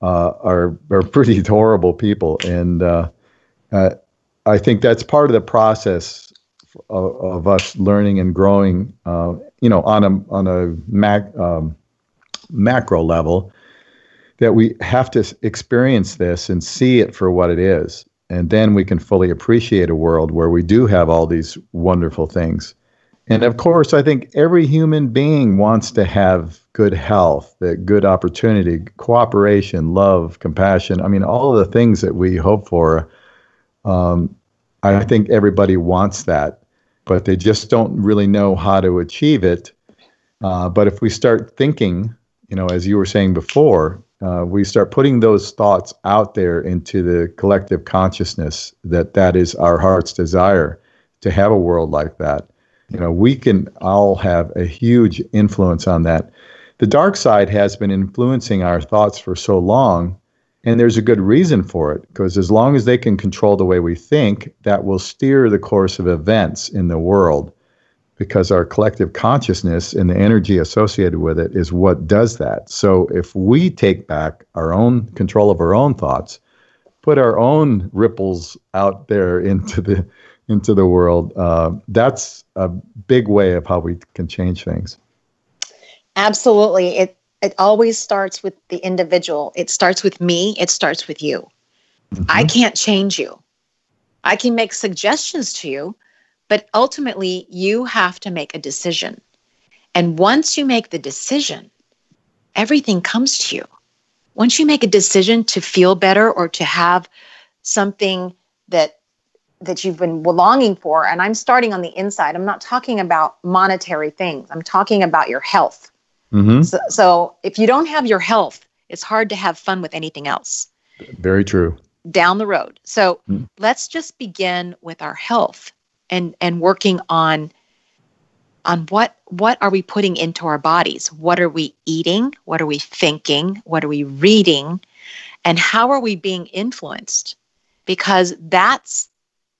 are pretty horrible people. And I think that's part of the process of us learning and growing, on a macro level, that we have to experience this and see it for what it is. And then we can fully appreciate a world where we do have all these wonderful things. And of course, I think every human being wants to have good health, good opportunity, cooperation, love, compassion. I mean, all of the things that we hope for. I think everybody wants that, but they just don't really know how to achieve it. But if we start thinking, as you were saying before, we start putting those thoughts out there into the collective consciousness that is our heart's desire to have a world like that. We can all have a huge influence on that. The dark side has been influencing our thoughts for so long. And there's a good reason for it, because as long as they can control the way we think, that will steer the course of events in the world, because our collective consciousness and the energy associated with it is what does that. So if we take back our own control of our own thoughts, put our own ripples out there into the world, that's a big way of how we can change things. Absolutely. It always starts with the individual. It starts with me. It starts with you. Mm-hmm. I can't change you. I can make suggestions to you, but ultimately you have to make a decision. And once you make the decision, everything comes to you. Once you make a decision to feel better or to have something that you've been longing for, and I'm starting on the inside. I'm not talking about monetary things. I'm talking about your health. Mm-hmm. So if you don't have your health, it's hard to have fun with anything else. Very true. Down the road. So let's just begin with our health and working on what are we putting into our bodies? What are we eating? What are we thinking? What are we reading? And how are we being influenced? Because that's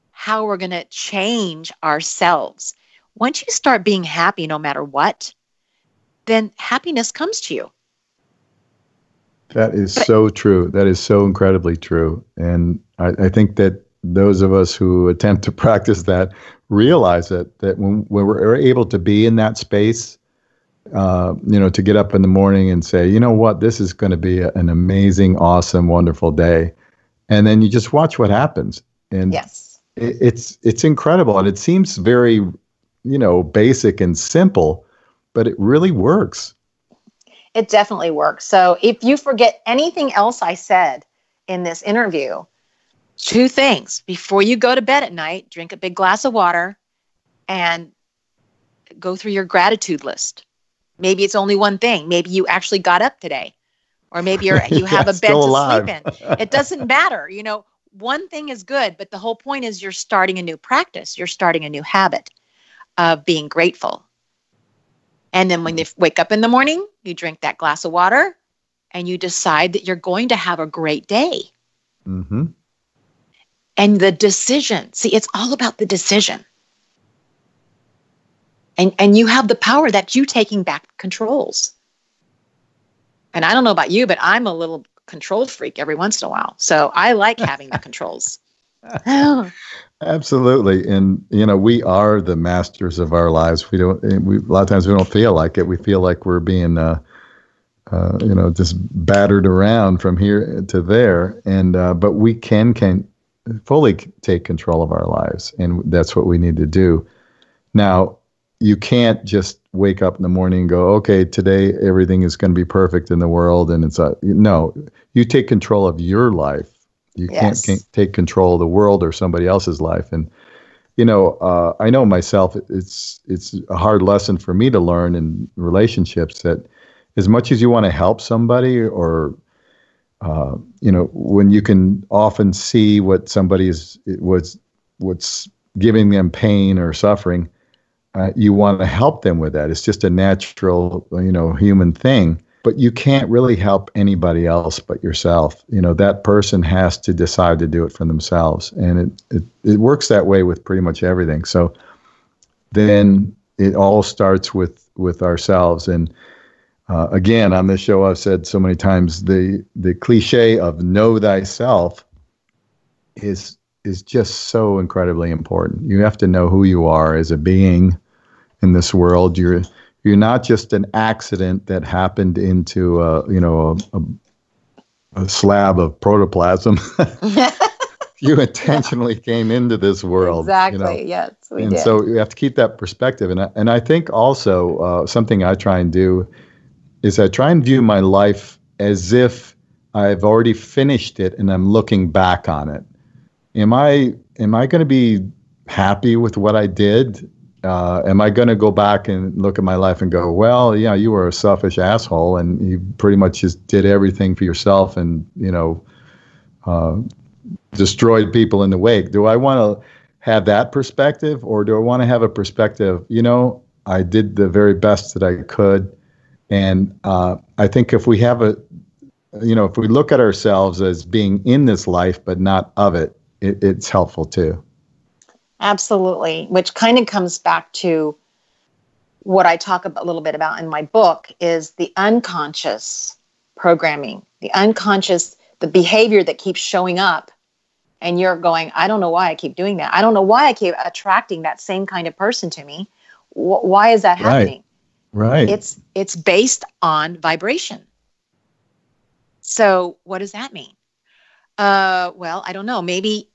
how we're going to change ourselves. Once you start being happy no matter what, then happiness comes to you. That is so true. That is so incredibly true. And I think that those of us who attempt to practice that realize that when we're able to be in that space, to get up in the morning and say, you know what, this is going to be an amazing, awesome, wonderful day. And then you just watch what happens. And Yes. It's incredible. And it seems very, basic and simple, but it really works. It definitely works. So if you forget anything else I said in this interview, 2 things. Before you go to bed at night, drink a big glass of water and go through your gratitude list. Maybe it's only one thing. Maybe you actually got up today, or maybe you have a bed to alive. sleep in. It doesn't matter. One thing is good, but the whole point is you're starting a new practice. You're starting a new habit of being grateful. And then when you wake up in the morning, you drink that glass of water and you decide that you're going to have a great day. Mm-hmm. And the decision, see, it's all about the decision. And you have the power that you taking back controls. And I don't know about you, but I'm a little control freak every once in a while. So I like having the controls. Absolutely. And, we are the masters of our lives. A lot of times we don't feel like it. We feel like we're being, just battered around from here to there. And, but we can fully take control of our lives. And that's what we need to do. Now, you can't just wake up in the morning and go, okay, today everything is going to be perfect in the world. And no, you take control of your life. You can't take control of the world or somebody else's life. And, I know myself, it's a hard lesson for me to learn in relationships that as much as you want to help somebody or, when you can often see what somebody what's giving them pain or suffering, you want to help them with that. It's just a natural, human thing. But you can't really help anybody else but yourself. That person has to decide to do it for themselves. And it works that way with pretty much everything. So then it all starts with ourselves. And again, on this show, I've said so many times, the cliche of know thyself is just so incredibly important. You have to know who you are as a being in this world. You're not just an accident that happened into a slab of protoplasm. You intentionally came into this world. Exactly. Yes, we did. So you have to keep that perspective. And I think also something I try and do is I try and view my life as if I've already finished it and I'm looking back on it. Am I going to be happy with what I did? Am I going to go back and look at my life and go, well, yeah, you were a selfish asshole and you pretty much just did everything for yourself and, destroyed people in the wake. Do I want to have that perspective, or do I want to have a perspective, I did the very best that I could. And I think if we have if we look at ourselves as being in this life but not of it, it's helpful too. Absolutely, which kind of comes back to what I talk a little bit about in my book is the unconscious programming, the unconscious, the behavior that keeps showing up. And you're going, I don't know why I keep doing that. I don't know why I keep attracting that same kind of person to me. Why is that happening? Right. It's based on vibration. So what does that mean? Well, I don't know. Maybe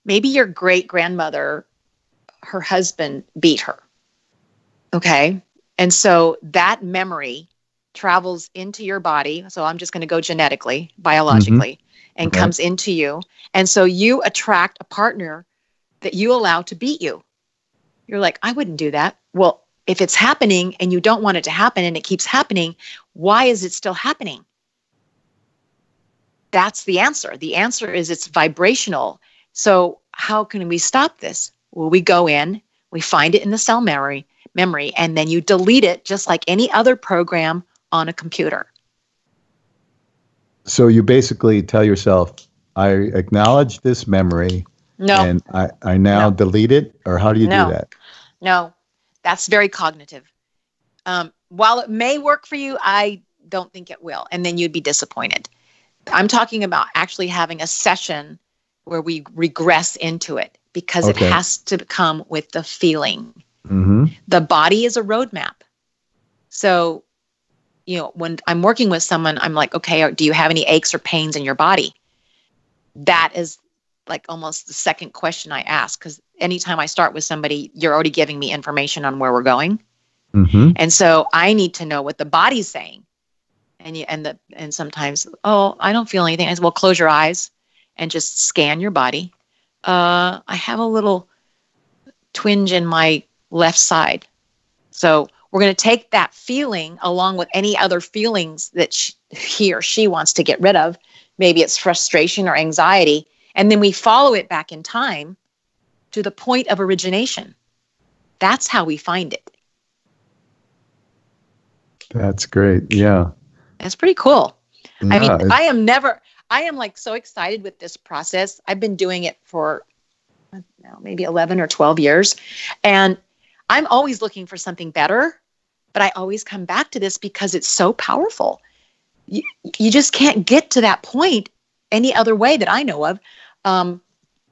your great-grandmother, her husband beat her. Okay. And so that memory travels into your body. So I'm just going to go genetically, biologically, and comes into you. And so you attract a partner that you allow to beat you. You're like, I wouldn't do that. Well, if it's happening and you don't want it to happen and it keeps happening, why is it still happening? That's the answer. The answer is it's vibrational. So how can we stop this? Well, we go in, we find it in the cell memory, and then you delete it just like any other program on a computer. So you basically tell yourself, I acknowledge this memory, and I now delete it? Or how do you do that? No, that's very cognitive. While it may work for you, I don't think it will. And then you'd be disappointed. I'm talking about actually having a session where we regress into it because it has to come with the feeling. Mm-hmm. The body is a roadmap. So, when I'm working with someone, I'm like, okay, do you have any aches or pains in your body? That is like almost the second question I ask, because anytime I start with somebody, you're already giving me information on where we're going. Mm-hmm. And so I need to know what the body's saying. And sometimes, I don't feel anything. I said, well, close your eyes and just scan your body. I have a little twinge in my left side. So we're going to take that feeling along with any other feelings that he or she wants to get rid of. Maybe it's frustration or anxiety. And then we follow it back in time to the point of origination. That's how we find it. That's great. Yeah. It's pretty cool. Yeah, I mean, I am like so excited with this process. I've been doing it for maybe 11 or 12 years. And I'm always looking for something better, but I always come back to this because it's so powerful. You just can't get to that point any other way that I know of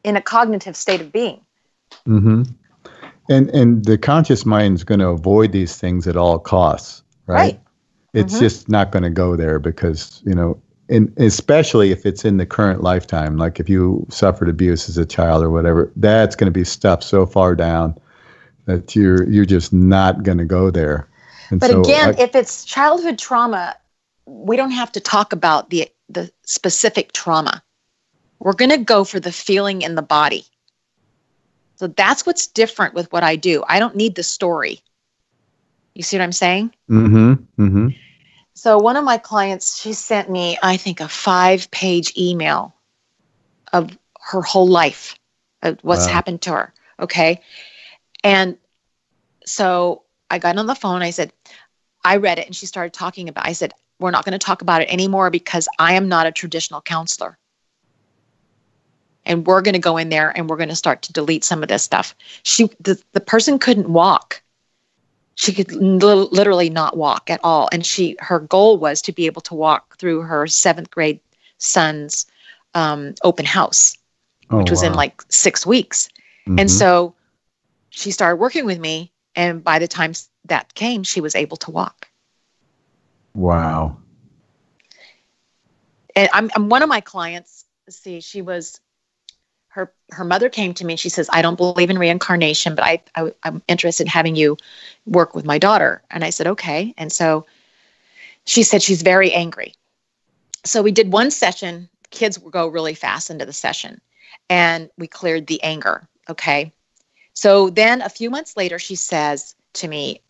in a cognitive state of being. Mm-hmm. And the conscious mind is going to avoid these things at all costs, right? It's just not going to go there because, and especially if it's in the current lifetime, like if you suffered abuse as a child or whatever, that's going to be stuffed so far down that you're just not going to go there. And but so again, if it's childhood trauma, we don't have to talk about the specific trauma. We're going to go for the feeling in the body. So that's what's different with what I do. I don't need the story. You see what I'm saying? Mm-hmm. Mm-hmm. So one of my clients, she sent me, I think, a 5-page email of her whole life, of what's happened to her. Okay. And so I got on the phone. I said, I read it, and she started talking about it. I said, we're not going to talk about it anymore because I am not a traditional counselor. And we're going to go in there and we're going to start to delete some of this stuff. The person couldn't walk. She could literally not walk at all. And her goal was to be able to walk through her 7th grade son's open house, which was in like 6 weeks. Mm-hmm. And so she started working with me. And by the time that came, she was able to walk. Wow. And I'm one of my clients. See, she was, her mother came to me and she says, I don't believe in reincarnation, but I'm interested in having you work with my daughter. And I said, okay. And so she said she's very angry. So we did one session. Kids will go really fast into the session, and we cleared the anger. Okay. So then a few months later, she says to me,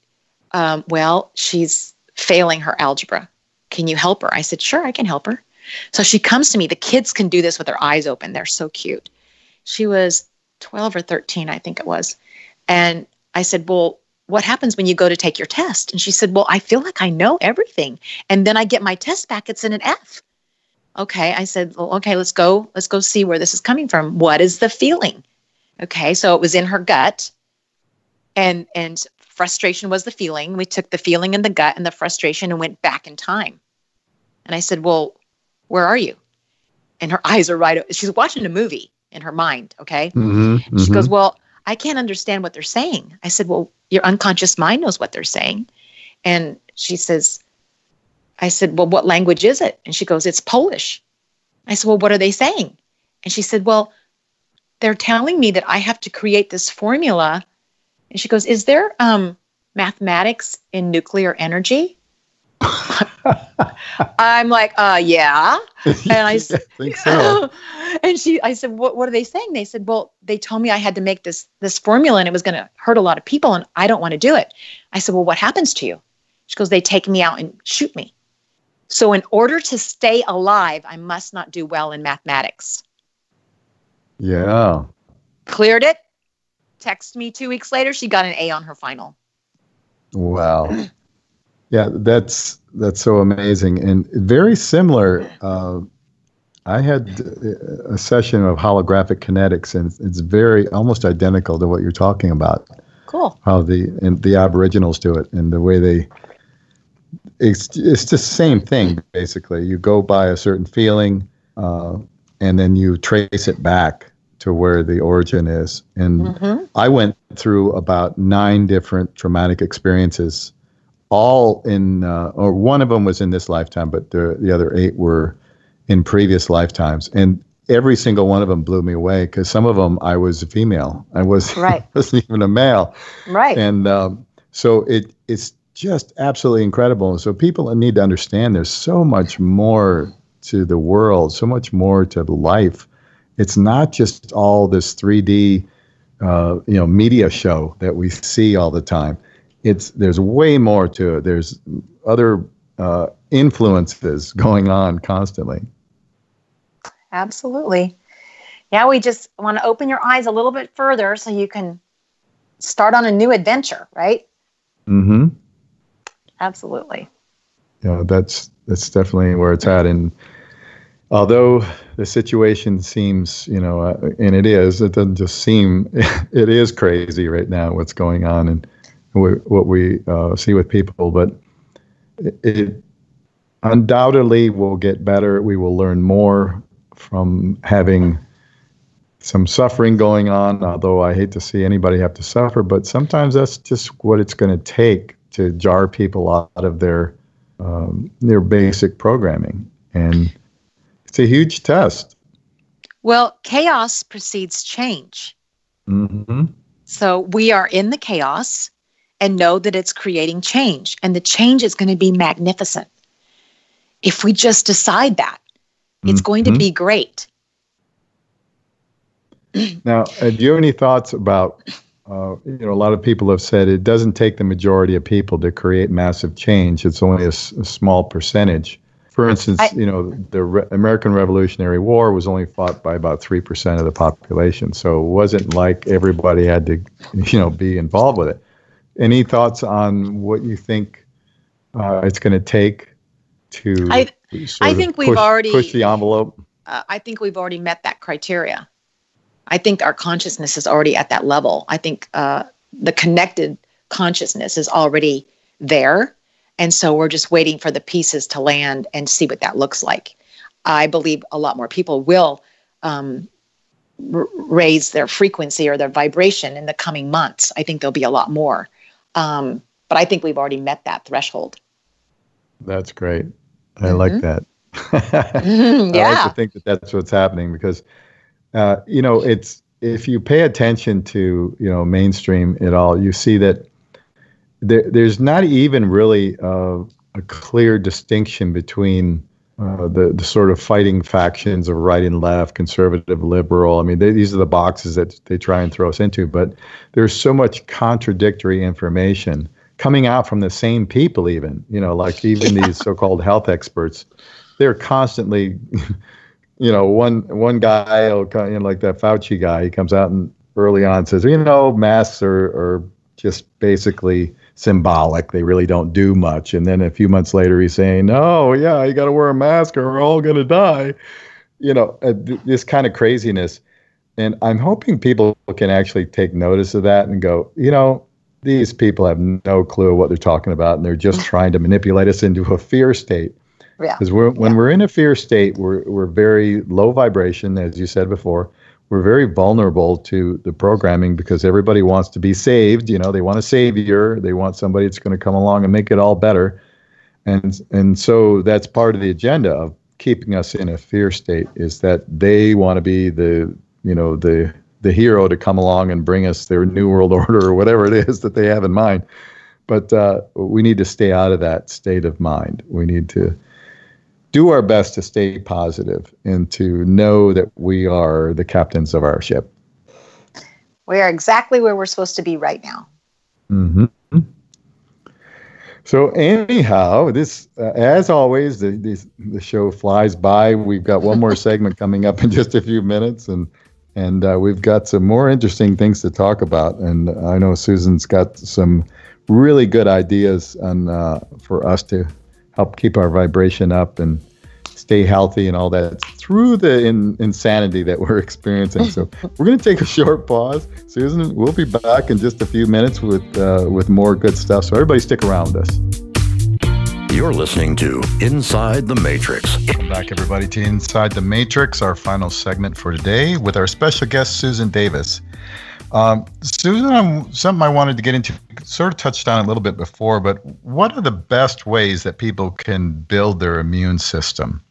well, she's failing her algebra. Can you help her? I said, sure, I can help her. So she comes to me. The kids can do this with their eyes open. They're so cute. She was 12 or 13, I think it was. And I said, well, what happens when you go to take your test? And she said, well, I feel like I know everything. And then I get my test back. It's in an F. Okay. I said, well, okay, let's go see where this is coming from. What is the feeling? Okay. So it was in her gut, and frustration was the feeling. We took the feeling in the gut and the frustration and went back in time. And I said, well, where are you? And her eyes are she's watching a movie in her mind. Okay. Mm-hmm, mm-hmm. She goes, well, I can't understand what they're saying. I said, well, your unconscious mind knows what they're saying. And she says, I said, well, what language is it? And she goes, it's Polish. I said, well, what are they saying? And she said, well, they're telling me that I have to create this formula. And she goes, is there mathematics in nuclear energy? I'm like, yeah. And I think so. And I said, what are they saying? They said, well, they told me I had to make this formula and it was going to hurt a lot of people and I don't want to do it. I said, well, what happens to you? She goes, they take me out and shoot me. So in order to stay alive, I must not do well in mathematics. Yeah. Cleared it. Text me 2 weeks later. She got an A on her final. Wow. Yeah, that's so amazing. And very similar. I had a session of holographic kinetics, and it's very almost identical to what you're talking about. Cool. How the Aboriginals do it, and the way it's just the same thing, basically. You go by a certain feeling, and then you trace it back to where the origin is. And I went through about 9 different traumatic experiences, all in, or one of them was in this lifetime, but the other 8 were in previous lifetimes. And every single one of them blew me away, because some of them I was a female. I wasn't even a male. Right. And so it's just absolutely incredible. And so people need to understand there's so much more to the world, so much more to life. It's not just all this 3D, media show that we see all the time. There's way more to it. There's other influences going on constantly. Absolutely. Yeah, we just want to open your eyes a little bit further so you can start on a new adventure, right? Mm-hmm. Absolutely. Yeah, that's definitely where it's at. And although the situation seems, and it doesn't just seem, it is crazy right now what's going on and what we see with people, but it undoubtedly will get better. We will learn more from having some suffering going on, although I hate to see anybody have to suffer, but sometimes that's just what it's going to take to jar people out of their basic programming. And it's a huge test. Well, chaos precedes change. Mm-hmm. So we are in the chaos and know that it's creating change. And the change is going to be magnificent. If we just decide that, it's going to be great. Now, do you have any thoughts about, a lot of people have said it doesn't take the majority of people to create massive change. It's only a small percentage. For instance, the American Revolutionary War was only fought by about 3% of the population. So it wasn't like everybody had to, be involved with it. Any thoughts on what you think it's going to take to I think we've already push the envelope? I think we've already met that criteria. I think our consciousness is already at that level. I think the connected consciousness is already there. And so we're just waiting for the pieces to land and see what that looks like. I believe a lot more people will raise their frequency or their vibration in the coming months. I think there'll be a lot more. But I think we've already met that threshold. That's great. I like that. Yeah. I like to think that that's what's happening because, it's if you pay attention to, mainstream at all, you see that there's not even really a clear distinction between the sort of fighting factions of right and left, conservative, liberal. I mean, these are the boxes that they try and throw us into, but there's so much contradictory information coming out from the same people even, like even these so-called health experts, they're constantly, one guy, like that Fauci guy, he comes out and early on says, masks are just basically symbolic. They really don't do much. And then a few months later, he's saying, "Oh, yeah, you got to wear a mask or we're all going to die." This kind of craziness. And I'm hoping people can actually take notice of that and go, these people have no clue what they're talking about, and they're just trying to manipulate us into a fear state. Yeah. Because when we're in a fear state, we're very low vibration, as you said before. We're very vulnerable to the programming because everybody wants to be saved. They want a savior. They want somebody that's going to come along and make it all better. And so that's part of the agenda of keeping us in a fear state, is that they want to be the hero to come along and bring us their new world order or whatever it is that they have in mind. But we need to stay out of that state of mind. We need to do our best to stay positive and to know that we are the captains of our ship. We are exactly where we're supposed to be right now. Mm-hmm. So anyhow, this, as always, the show flies by. We've got one more segment coming up in just a few minutes, and we've got some more interesting things to talk about. And I know Susan's got some really good ideas on for us to help keep our vibration up and stay healthy and all that through the insanity that we're experiencing. So we're going to take a short pause. Susan, we'll be back in just a few minutes with more good stuff. So everybody stick around with us. You're listening to Inside the Matrix. Welcome back, everybody, to Inside the Matrix, our final segment for today with our special guest, Susan Davis. Susan, something I wanted to get into, sort of touched on a little bit before, but what are the best ways that people can build their immune system?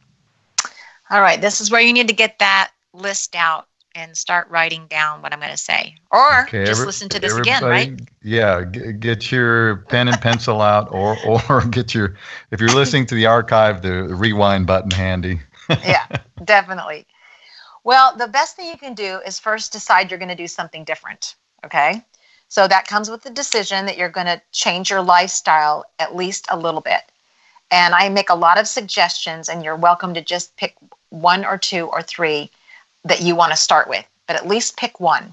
All right, this is where you need to get that list out and start writing down what I'm going to say. Or just listen to this again, right? Yeah, get your pen and pencil out, or get your, if you're listening to the archive, the rewind button handy. Yeah, definitely. Well, the best thing you can do is first decide you're going to do something different, okay? So that comes with the decision that you're going to change your lifestyle at least a little bit. And I make a lot of suggestions, and you're welcome to just pick one or two or three that you want to start with, but at least pick one.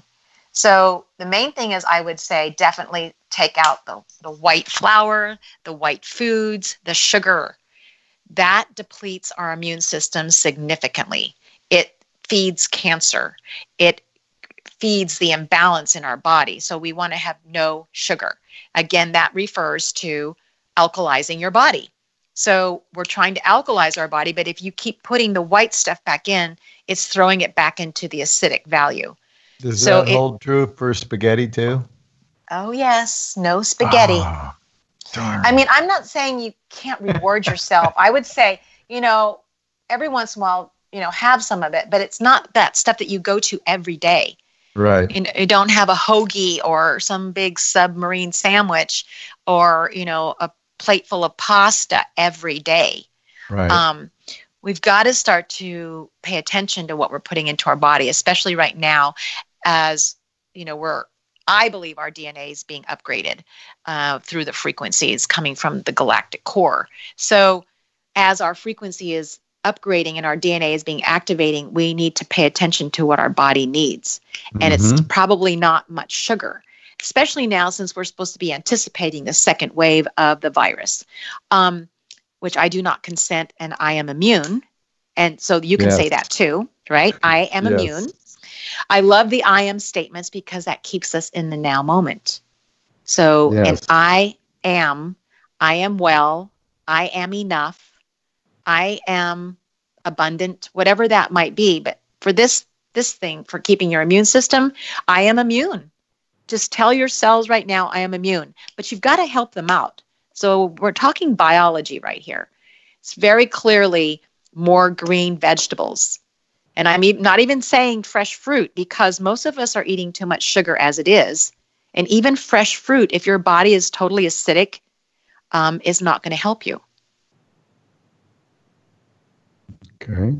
So the main thing is, I would say, definitely take out the white flour, the white foods, the sugar. That depletes our immune system significantly. It feeds cancer. It feeds the imbalance in our body. So we want to have no sugar. Again, that refers to alkalizing your body. So we're trying to alkalize our body, but if you keep putting the white stuff back in, it's throwing it back into the acidic value. Does that hold true for spaghetti too? Oh, yes. No spaghetti. Oh, darn. I mean, I'm not saying you can't reward yourself. I would say, every once in a while, have some of it, but it's not that stuff that you go to every day. Right. You don't have a hoagie or some big submarine sandwich or, a plate full of pasta every day. Right. We've got to start to pay attention to what we're putting into our body, especially right now, as I believe our DNA is being upgraded through the frequencies coming from the galactic core. So as our frequency is upgrading and our DNA is being activating, we need to pay attention to what our body needs. And it's probably not much sugar, especially now since we're supposed to be anticipating the second wave of the virus, which I do not consent, and I am immune. And so you can say that too, right? I am immune. I love the I am statements because that keeps us in the now moment. So, and I am well, I am enough, I am abundant, whatever that might be. But for this thing, for keeping your immune system, I am immune. Just tell your cells right now, I am immune. But you've got to help them out. So we're talking biology right here. It's very clearly more green vegetables. And I'm not even saying fresh fruit, because most of us are eating too much sugar as it is. And even fresh fruit, if your body is totally acidic, is not going to help you. Okay.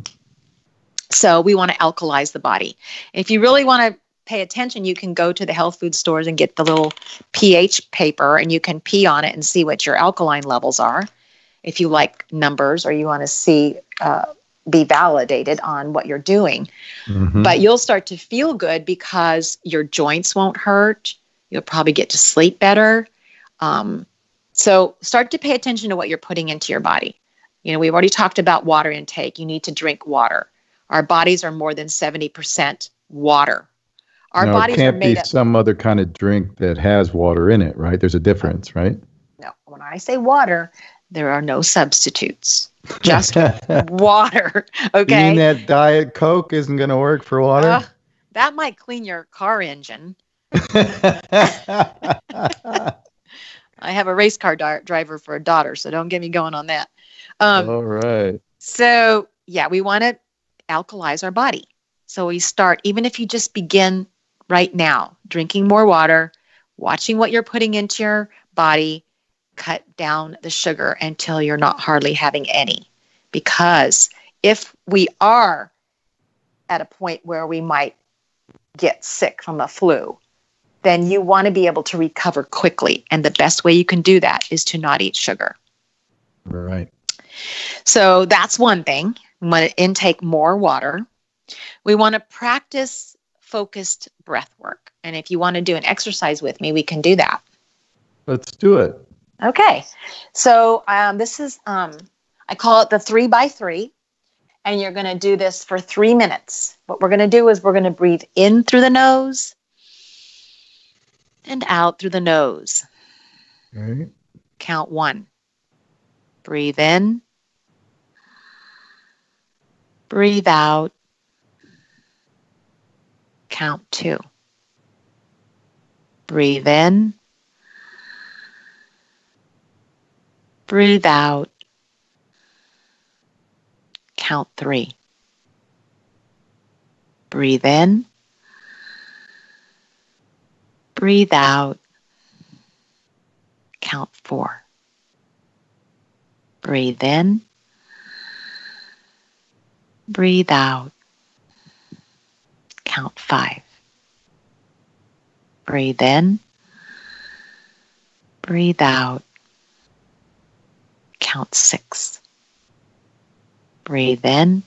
So we want to alkalize the body. If you really want to pay attention, you can go to the health food stores and get the little pH paper, and you can pee on it and see what your alkaline levels are. If you like numbers, or you want to see, be validated on what you're doing. But you'll start to feel good because your joints won't hurt. You'll probably get to sleep better. So start to pay attention to what you're putting into your body. We've already talked about water intake. You need to drink water. Our bodies are more than 70% water. Our bodies are made up. It can't be some other kind of drink that has water in it, right? There's a difference, right? No. When I say water, there are no substitutes. Just water. Okay. You mean that Diet Coke isn't going to work for water? That might clean your car engine. I have a race car driver for a daughter, so don't get me going on that. All right. So, we want to alkalize our body. So we start, even if you just begin right now, drinking more water, watching what you're putting into your body, cut down the sugar until you're not hardly having any. Because if we are at a point where we might get sick from a flu, then you want to be able to recover quickly. And the best way you can do that is to not eat sugar. Right. So that's one thing. We want to intake more water. We want to practice focused breath work. And if you want to do an exercise with me, we can do that. Let's do it. Okay. So this is, I call it the 3x3. And you're going to do this for 3 minutes. What we're going to do is we're going to breathe in through the nose and out through the nose. Okay. Count 1, Breathe in. Breathe out. Count 2. Breathe in. Breathe out. Count 3. Breathe in. Breathe out. Count 4. Breathe in. Breathe out. Count 5. Breathe in. Breathe out. Count 6. Breathe in.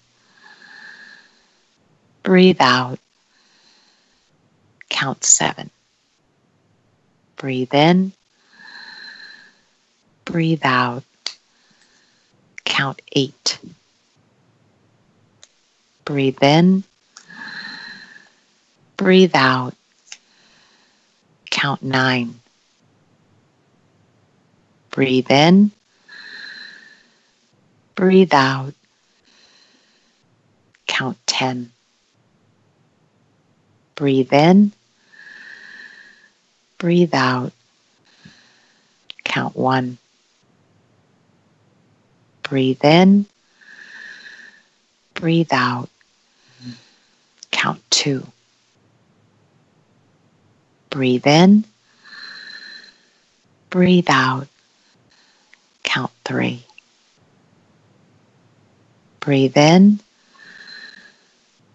Breathe out. Count 7. Breathe in. Breathe out. Count 8. Breathe in. Breathe out. Count 9. Breathe in. Breathe out. Count 10. Breathe in. Breathe out. Count 1. Breathe in. Breathe out. Count 2. Breathe in. Breathe out. Count 3. Breathe in.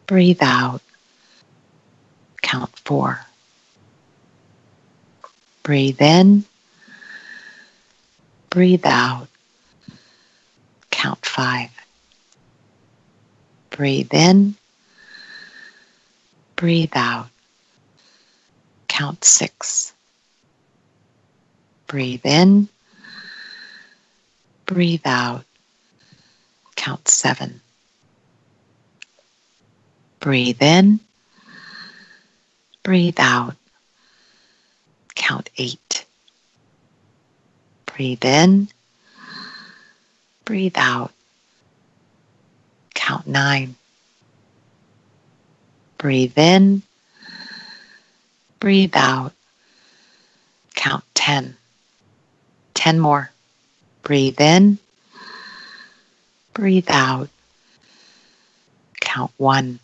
Breathe out. Count 4. Breathe in. Breathe out. Count 5. Breathe in. Breathe out. Count 6. Breathe in. Breathe out. Count 7. Breathe in. Breathe out. Count 8. Breathe in. Breathe out. Count 9. Breathe in. Breathe out. Count 10. 10 more. Breathe in. Breathe out. Count 1.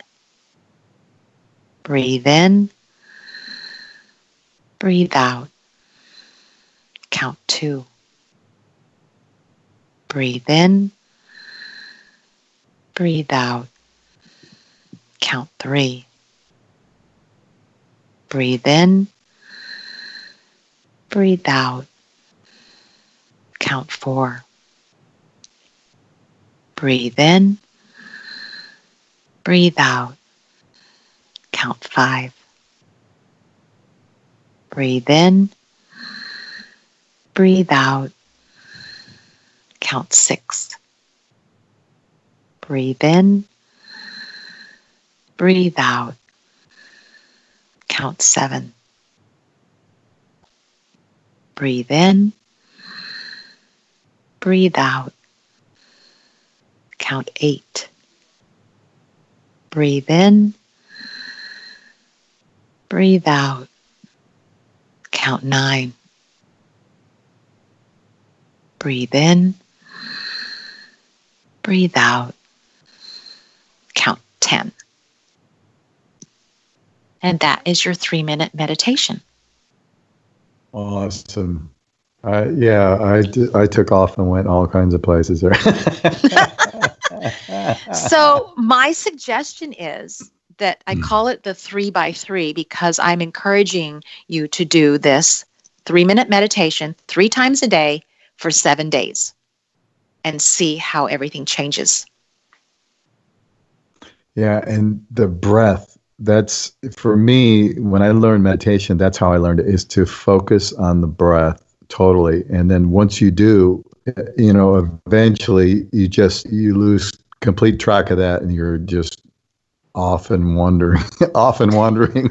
Breathe in. Breathe out. Count 2. Breathe in. Breathe out. Count 3. Breathe in. Breathe out. Count 4. Breathe in. Breathe out. Count 5. Breathe in. Breathe out. Count 6. Breathe in. Breathe out. Count 7. Breathe in. Breathe out. Count 8. Breathe in. Breathe out. Count 9. Breathe in. Breathe out. Count 10. And that is your 3-minute meditation. Awesome. I took off and went all kinds of places there. So my suggestion is that I call it the 3x3 because I'm encouraging you to do this 3-minute meditation 3 times a day for 7 days and see how everything changes. Yeah, and the breath, that's, for me, when I learned meditation, that's how I learned it, is to focus on the breath totally. And then once you do, eventually you lose complete track of that and you're just often wandering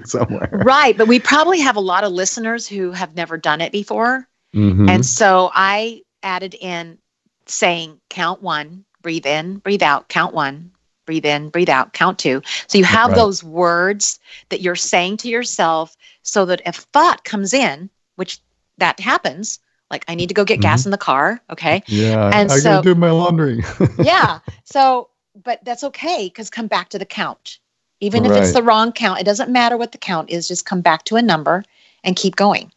somewhere. Right, but we probably have a lot of listeners who have never done it before. Mm-hmm. And so I added in saying count 1, breathe in, breathe out, count 1, breathe in, breathe out, count 2. So you have those words that you're saying to yourself so that if thought comes in, which that happens, like I need to go get gas in the car. Okay. Yeah. And I got to do my laundry. Yeah. So, but that's okay, because come back to the count. Even if it's the wrong count, it doesn't matter what the count is, just come back to a number and keep going.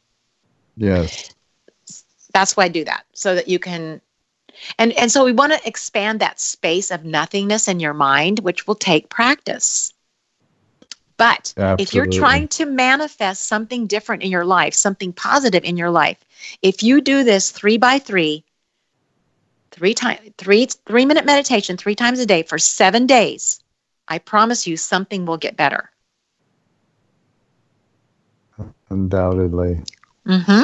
Yes. That's why I do that, so that you can, and so we want to expand that space of nothingness in your mind, which will take practice. But if you're trying to manifest something different in your life, something positive in your life, if you do this 3 by 3, 3-minute meditation 3 times a day for 7 days, I promise you something will get better. Undoubtedly. Mm-hmm.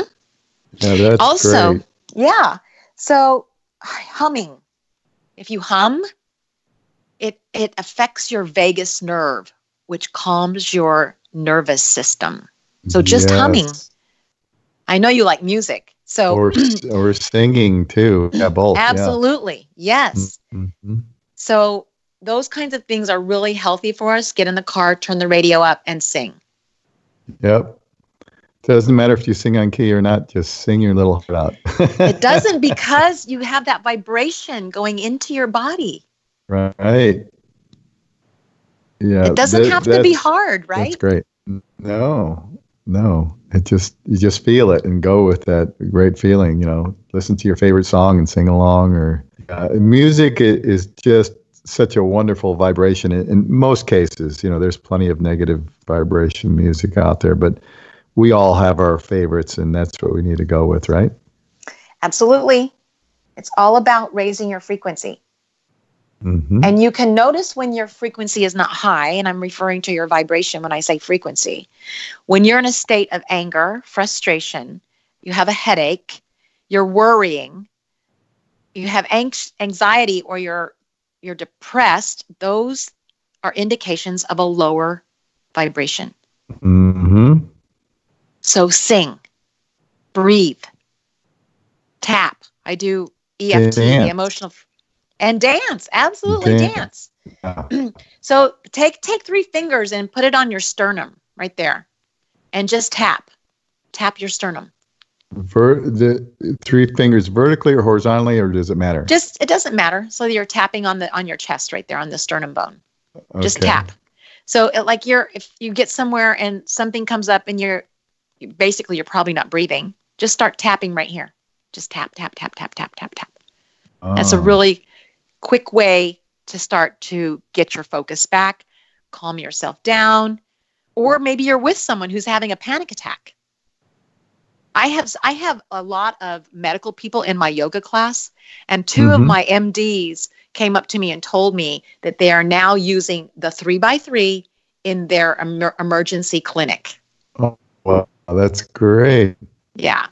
Yeah, that's also great. Yeah. So humming. If you hum, it affects your vagus nerve, which calms your nervous system. So just humming. I know you like music. So or singing too. Yeah, both. Absolutely. Yeah. Yes. Mm-hmm. So those kinds of things are really healthy for us. Get in the car, turn the radio up, and sing. Yep. Doesn't matter if you sing on key or not, just sing your little heart out. It doesn't, because you have that vibration going into your body. Right. Yeah. It doesn't have to be hard, right? That's great. No. You just feel it and go with that great feeling, listen to your favorite song and sing along. Or music is just such a wonderful vibration. In most cases, there's plenty of negative vibration music out there, but we all have our favorites, and that's what we need to go with, right? Absolutely. It's all about raising your frequency. Mm-hmm. And you can notice when your frequency is not high, and I'm referring to your vibration when I say frequency. When you're in a state of anger, frustration, you have a headache, you're worrying, you have anxiety, or you're depressed, those are indications of a lower vibration. Mm-hmm. So sing, breathe, tap. I do EFT, the emotional, and dance. Absolutely dance. Yeah. So take 3 fingers and put it on your sternum right there, and just tap your sternum. The 3 fingers vertically or horizontally, or does it matter? It doesn't matter. So you're tapping on your chest right there on the sternum bone. Okay. Just tap. So if you get somewhere and something comes up and you're probably not breathing, just start tapping right here. Just tap, tap, tap, tap, tap, tap, tap. Oh. That's a really quick way to start to get your focus back, calm yourself down, or maybe you're with someone who's having a panic attack. I have a lot of medical people in my yoga class, and 2 of my MDs came up to me and told me that they are now using the 3 by 3 in their emergency clinic. Oh, wow. That's great. Yeah.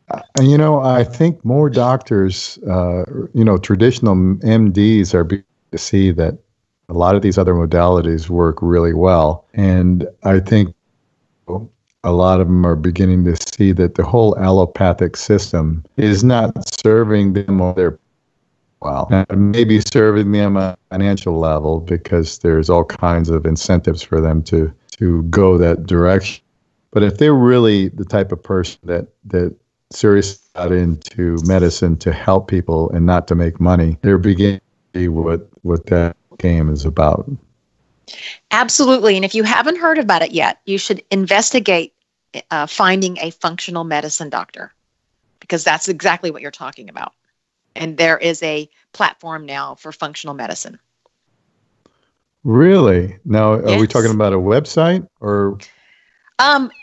I think more doctors, traditional MDs are beginning to see that a lot of these other modalities work really well. And I think a lot of them are beginning to see that the whole allopathic system is not serving them on their well. Maybe serving them on a financial level, because there's all kinds of incentives for them to go that direction. But if they're really the type of person that seriously got into medicine to help people and not to make money, they're beginning to see what that game is about. Absolutely. And if you haven't heard about it yet, you should investigate finding a functional medicine doctor, because that's exactly what you're talking about. And there is a platform now for functional medicine. Really? Now, are we talking about a website or?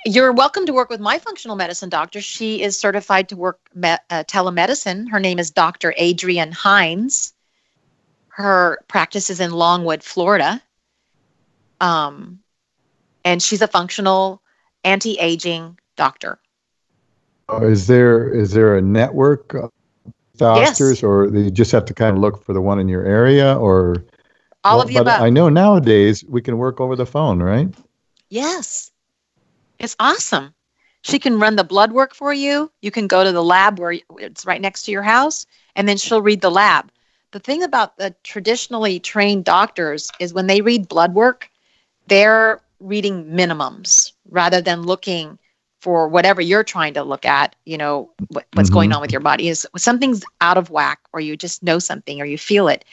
You're welcome to work with my functional medicine doctor. She is certified to work telemedicine. Her name is Dr. Adrienne Hines. Her practice is in Longwood, Florida. And she's a functional anti-aging doctor. Is there a network of doctors, yes, or you just have to kind of look for the one in your area, or all of the above? I know nowadays we can work over the phone, right? Yes. It's awesome. She can run the blood work for you. You can go to the lab where it's right next to your house, and then she'll read the lab. The thing about the traditionally trained doctors is when they read blood work, they're reading minimums rather than looking for whatever you're trying to look at, what's going on with your body. Is something's out of whack, or you just know something, or you feel it.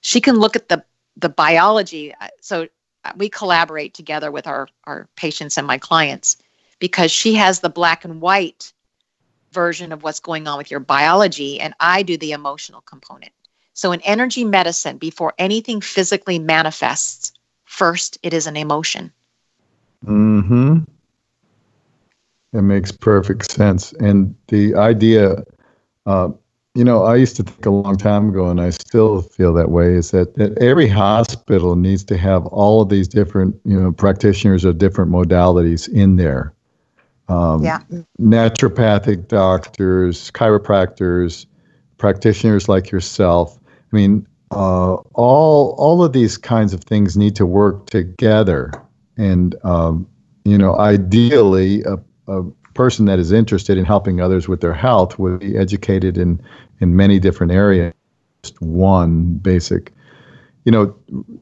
She can look at the biology. So we collaborate together with our patients and my clients, because she has the black and white version of what's going on with your biology, and I do the emotional component. So in energy medicine, before anything physically manifests, first it is an emotion. Mm-hmm. It makes perfect sense. And the idea, I used to think a long time ago, and I still feel that way, is that every hospital needs to have all of these different, practitioners of different modalities in there. Naturopathic doctors, chiropractors, practitioners like yourself. I mean, all of these kinds of things need to work together. And, ideally, a person that is interested in helping others with their health would be educated in many different areas. Just one basic.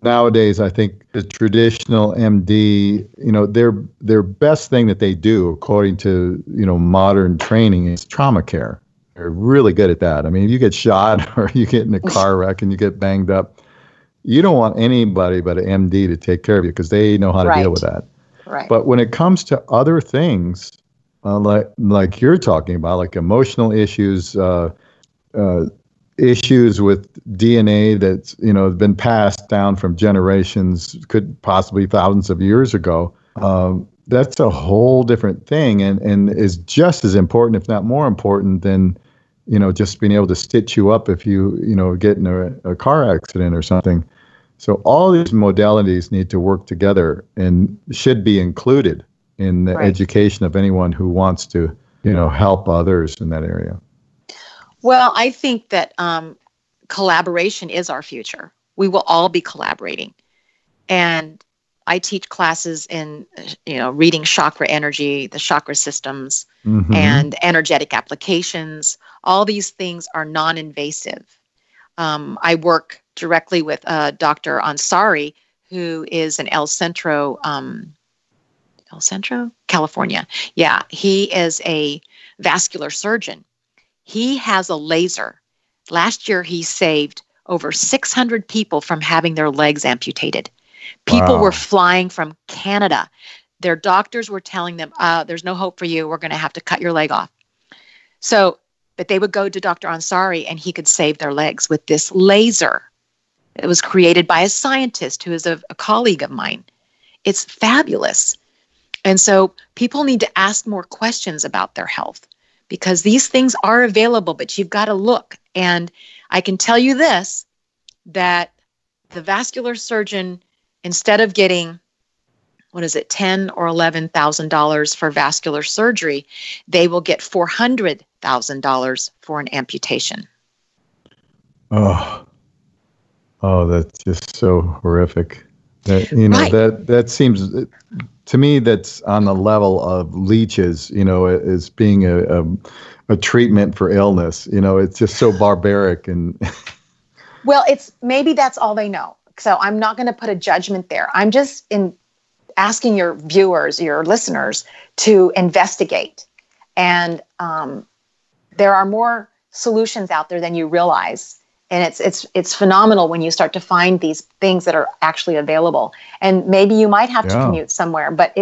Nowadays, I think the traditional MD, their best thing that they do, according to, modern training, is trauma care. They're really good at that. I mean, if you get shot or you get in a car wreck and you get banged up, you don't want anybody but an MD to take care of you, because they know how to deal with that. Right. But when it comes to other things, like you're talking about, like emotional issues, issues with DNA that's been passed down from generations, could possibly thousands of years ago, that's a whole different thing, and is just as important, if not more important, than just being able to stitch you up if you get in a car accident or something. So all these modalities need to work together and should be included in the education of anyone who wants to help others in that area. Well, I think that collaboration is our future. We will all be collaborating. And I teach classes in, reading chakra energy, the chakra systems, and energetic applications. All these things are non-invasive. I work directly with Dr. Ansari, who is in El Centro, California. Yeah, he is a vascular surgeon. He has a laser. Last year, he saved over 600 people from having their legs amputated. People were flying from Canada. Their doctors were telling them, there's no hope for you. We're going to have to cut your leg off. But they would go to Dr. Ansari, and he could save their legs with this laser. It was created by a scientist who is a colleague of mine. It's fabulous. And so people need to ask more questions about their health, because these things are available, but you've got to look. And I can tell you this, that the vascular surgeon, instead of getting, $10,000 or $11,000 for vascular surgery, they will get $400,000 for an amputation. Oh, that's just so horrific. That seems, to me, that's on the level of leeches, as being a treatment for illness. It's just so barbaric. And well, maybe that's all they know. So I'm not going to put a judgment there. I'm just asking your viewers, your listeners, to investigate. And there are more solutions out there than you realize. And it's phenomenal when you start to find these things that are actually available. And maybe you might have to commute somewhere, but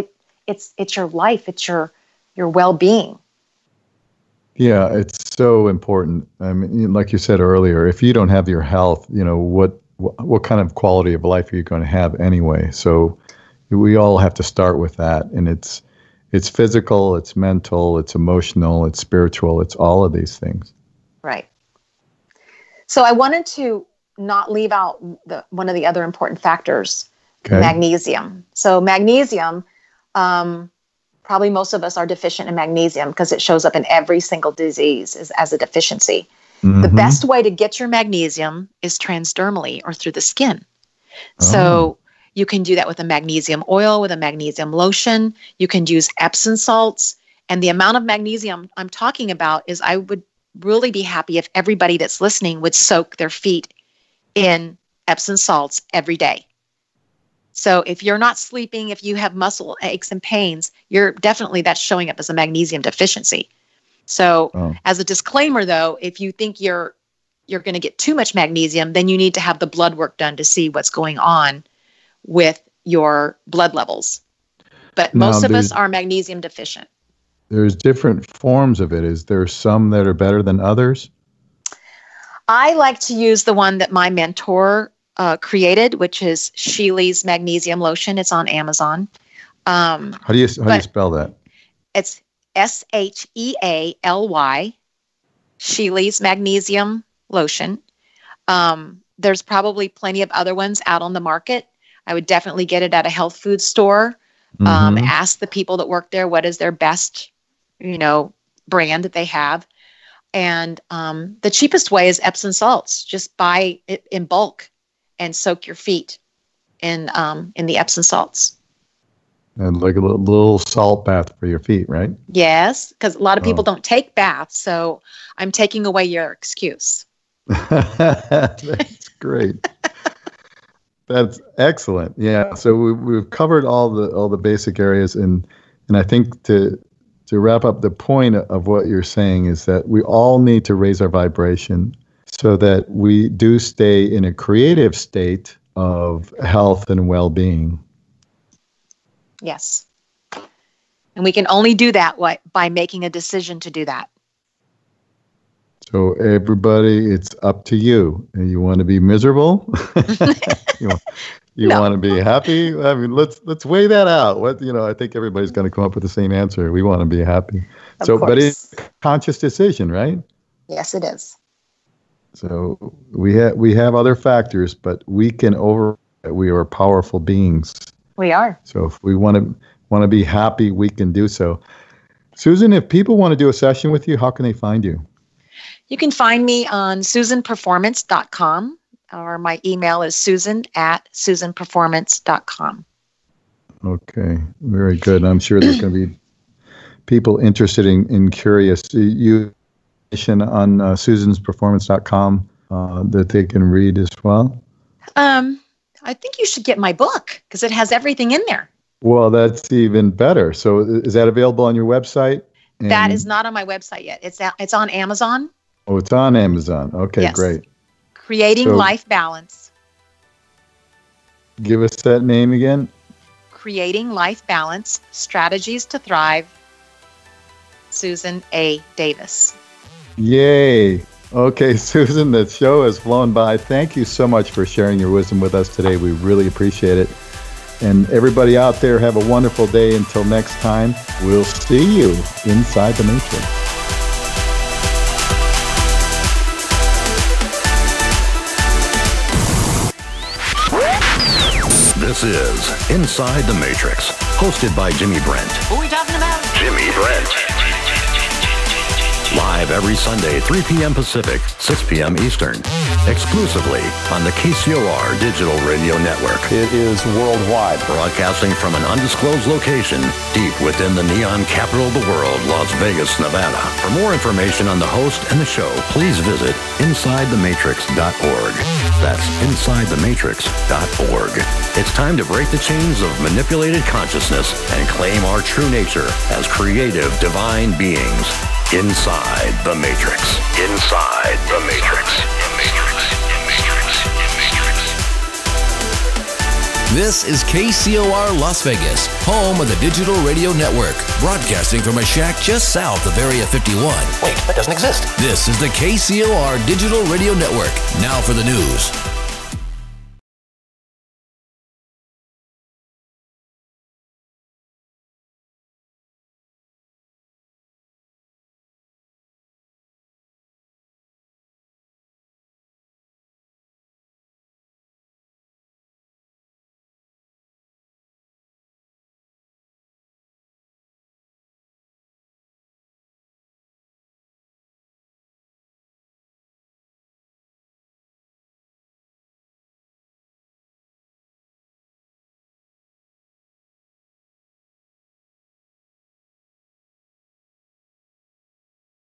it's your life, it's your well-being. Yeah, it's so important. I mean, like you said earlier, if you don't have your health, what kind of quality of life are you going to have anyway? So we all have to start with that. And it's physical, it's mental, it's emotional, it's spiritual, it's all of these things. Right. So I wanted to not leave out one of the other important factors, magnesium. So magnesium, probably most of us are deficient in magnesium because it shows up in every single disease as a deficiency. The best way to get your magnesium is transdermally or through the skin. So you can do that with a magnesium oil, with a magnesium lotion. You can use Epsom salts. And the amount of magnesium I'm talking about is I would really be happy if everybody that's listening would soak their feet in Epsom salts every day. So if you're not sleeping, if you have muscle aches and pains, that's showing up as a magnesium deficiency. So as a disclaimer, though, if you think you're going to get too much magnesium, then you need to have the blood work done to see what's going on with your blood levels. But most of us are magnesium deficient. There's different forms of it. Is there some that are better than others? I like to use the one that my mentor created, which is Sheely's Magnesium Lotion. It's on Amazon. How do you spell that? It's Shealy, Sheely's Magnesium Lotion. There's probably plenty of other ones out on the market. I would definitely get it at a health food store. Ask the people that work there what is their best, brand that they have. And the cheapest way is Epsom salts. Just buy it in bulk and soak your feet in the Epsom salts. And like a little salt bath for your feet, right? Yes, because a lot of people don't take baths, so I'm taking away your excuse. That's great. That's excellent. Yeah. So we've covered all the basic areas, and I think to wrap up the point of what you're saying is that we all need to raise our vibration so that we do stay in a creative state of health and well-being. Yes. And we can only do that by making a decision to do that. So everybody, it's up to you. You want to be miserable? You want to be happy? I mean, let's weigh that out. I think everybody's going to come up with the same answer. We want to be happy. Of course. But it's a conscious decision, right? Yes, it is. So we have other factors, but we are powerful beings. We are. So if we want to be happy, we can do so. Susan, if people want to do a session with you, how can they find you? You can find me on susanperformance.com, or my email is susan@susanperformance.com. Okay, very good. I'm sure there's going to be people interested in curious. You on susansperformance.com that they can read as well? I think you should get my book because it has everything in there. Well, that's even better. So is that available on your website? That is not on my website yet. It's on Amazon. Oh, it's on Amazon. Okay, yes. Great. Creating Life Balance. Give us that name again. Creating Life Balance, Strategies to Thrive, Susan A. Davis. Yay. Okay, Susan, the show has flown by. Thank you so much for sharing your wisdom with us today. We really appreciate it. And everybody out there, have a wonderful day. Until next time, we'll see you inside the Matrix. This is Inside the Matrix, hosted by Jimmy Brent. Who are we talking about? Jimmy Brent. Live every Sunday, 3 p.m. Pacific, 6 p.m. Eastern. Exclusively on the KCOR Digital Radio Network. It is worldwide. Broadcasting from an undisclosed location deep within the neon capital of the world, Las Vegas, Nevada. For more information on the host and the show, please visit InsideTheMatrix.org. That's InsideTheMatrix.org. It's time to break the chains of manipulated consciousness and claim our true nature as creative, divine beings. Inside the Matrix. Inside the Matrix. This is KCOR Las Vegas, home of the Digital Radio Network, broadcasting from a shack just south of Area 51. Wait, that doesn't exist. This is the KCOR Digital Radio Network. Now for the news.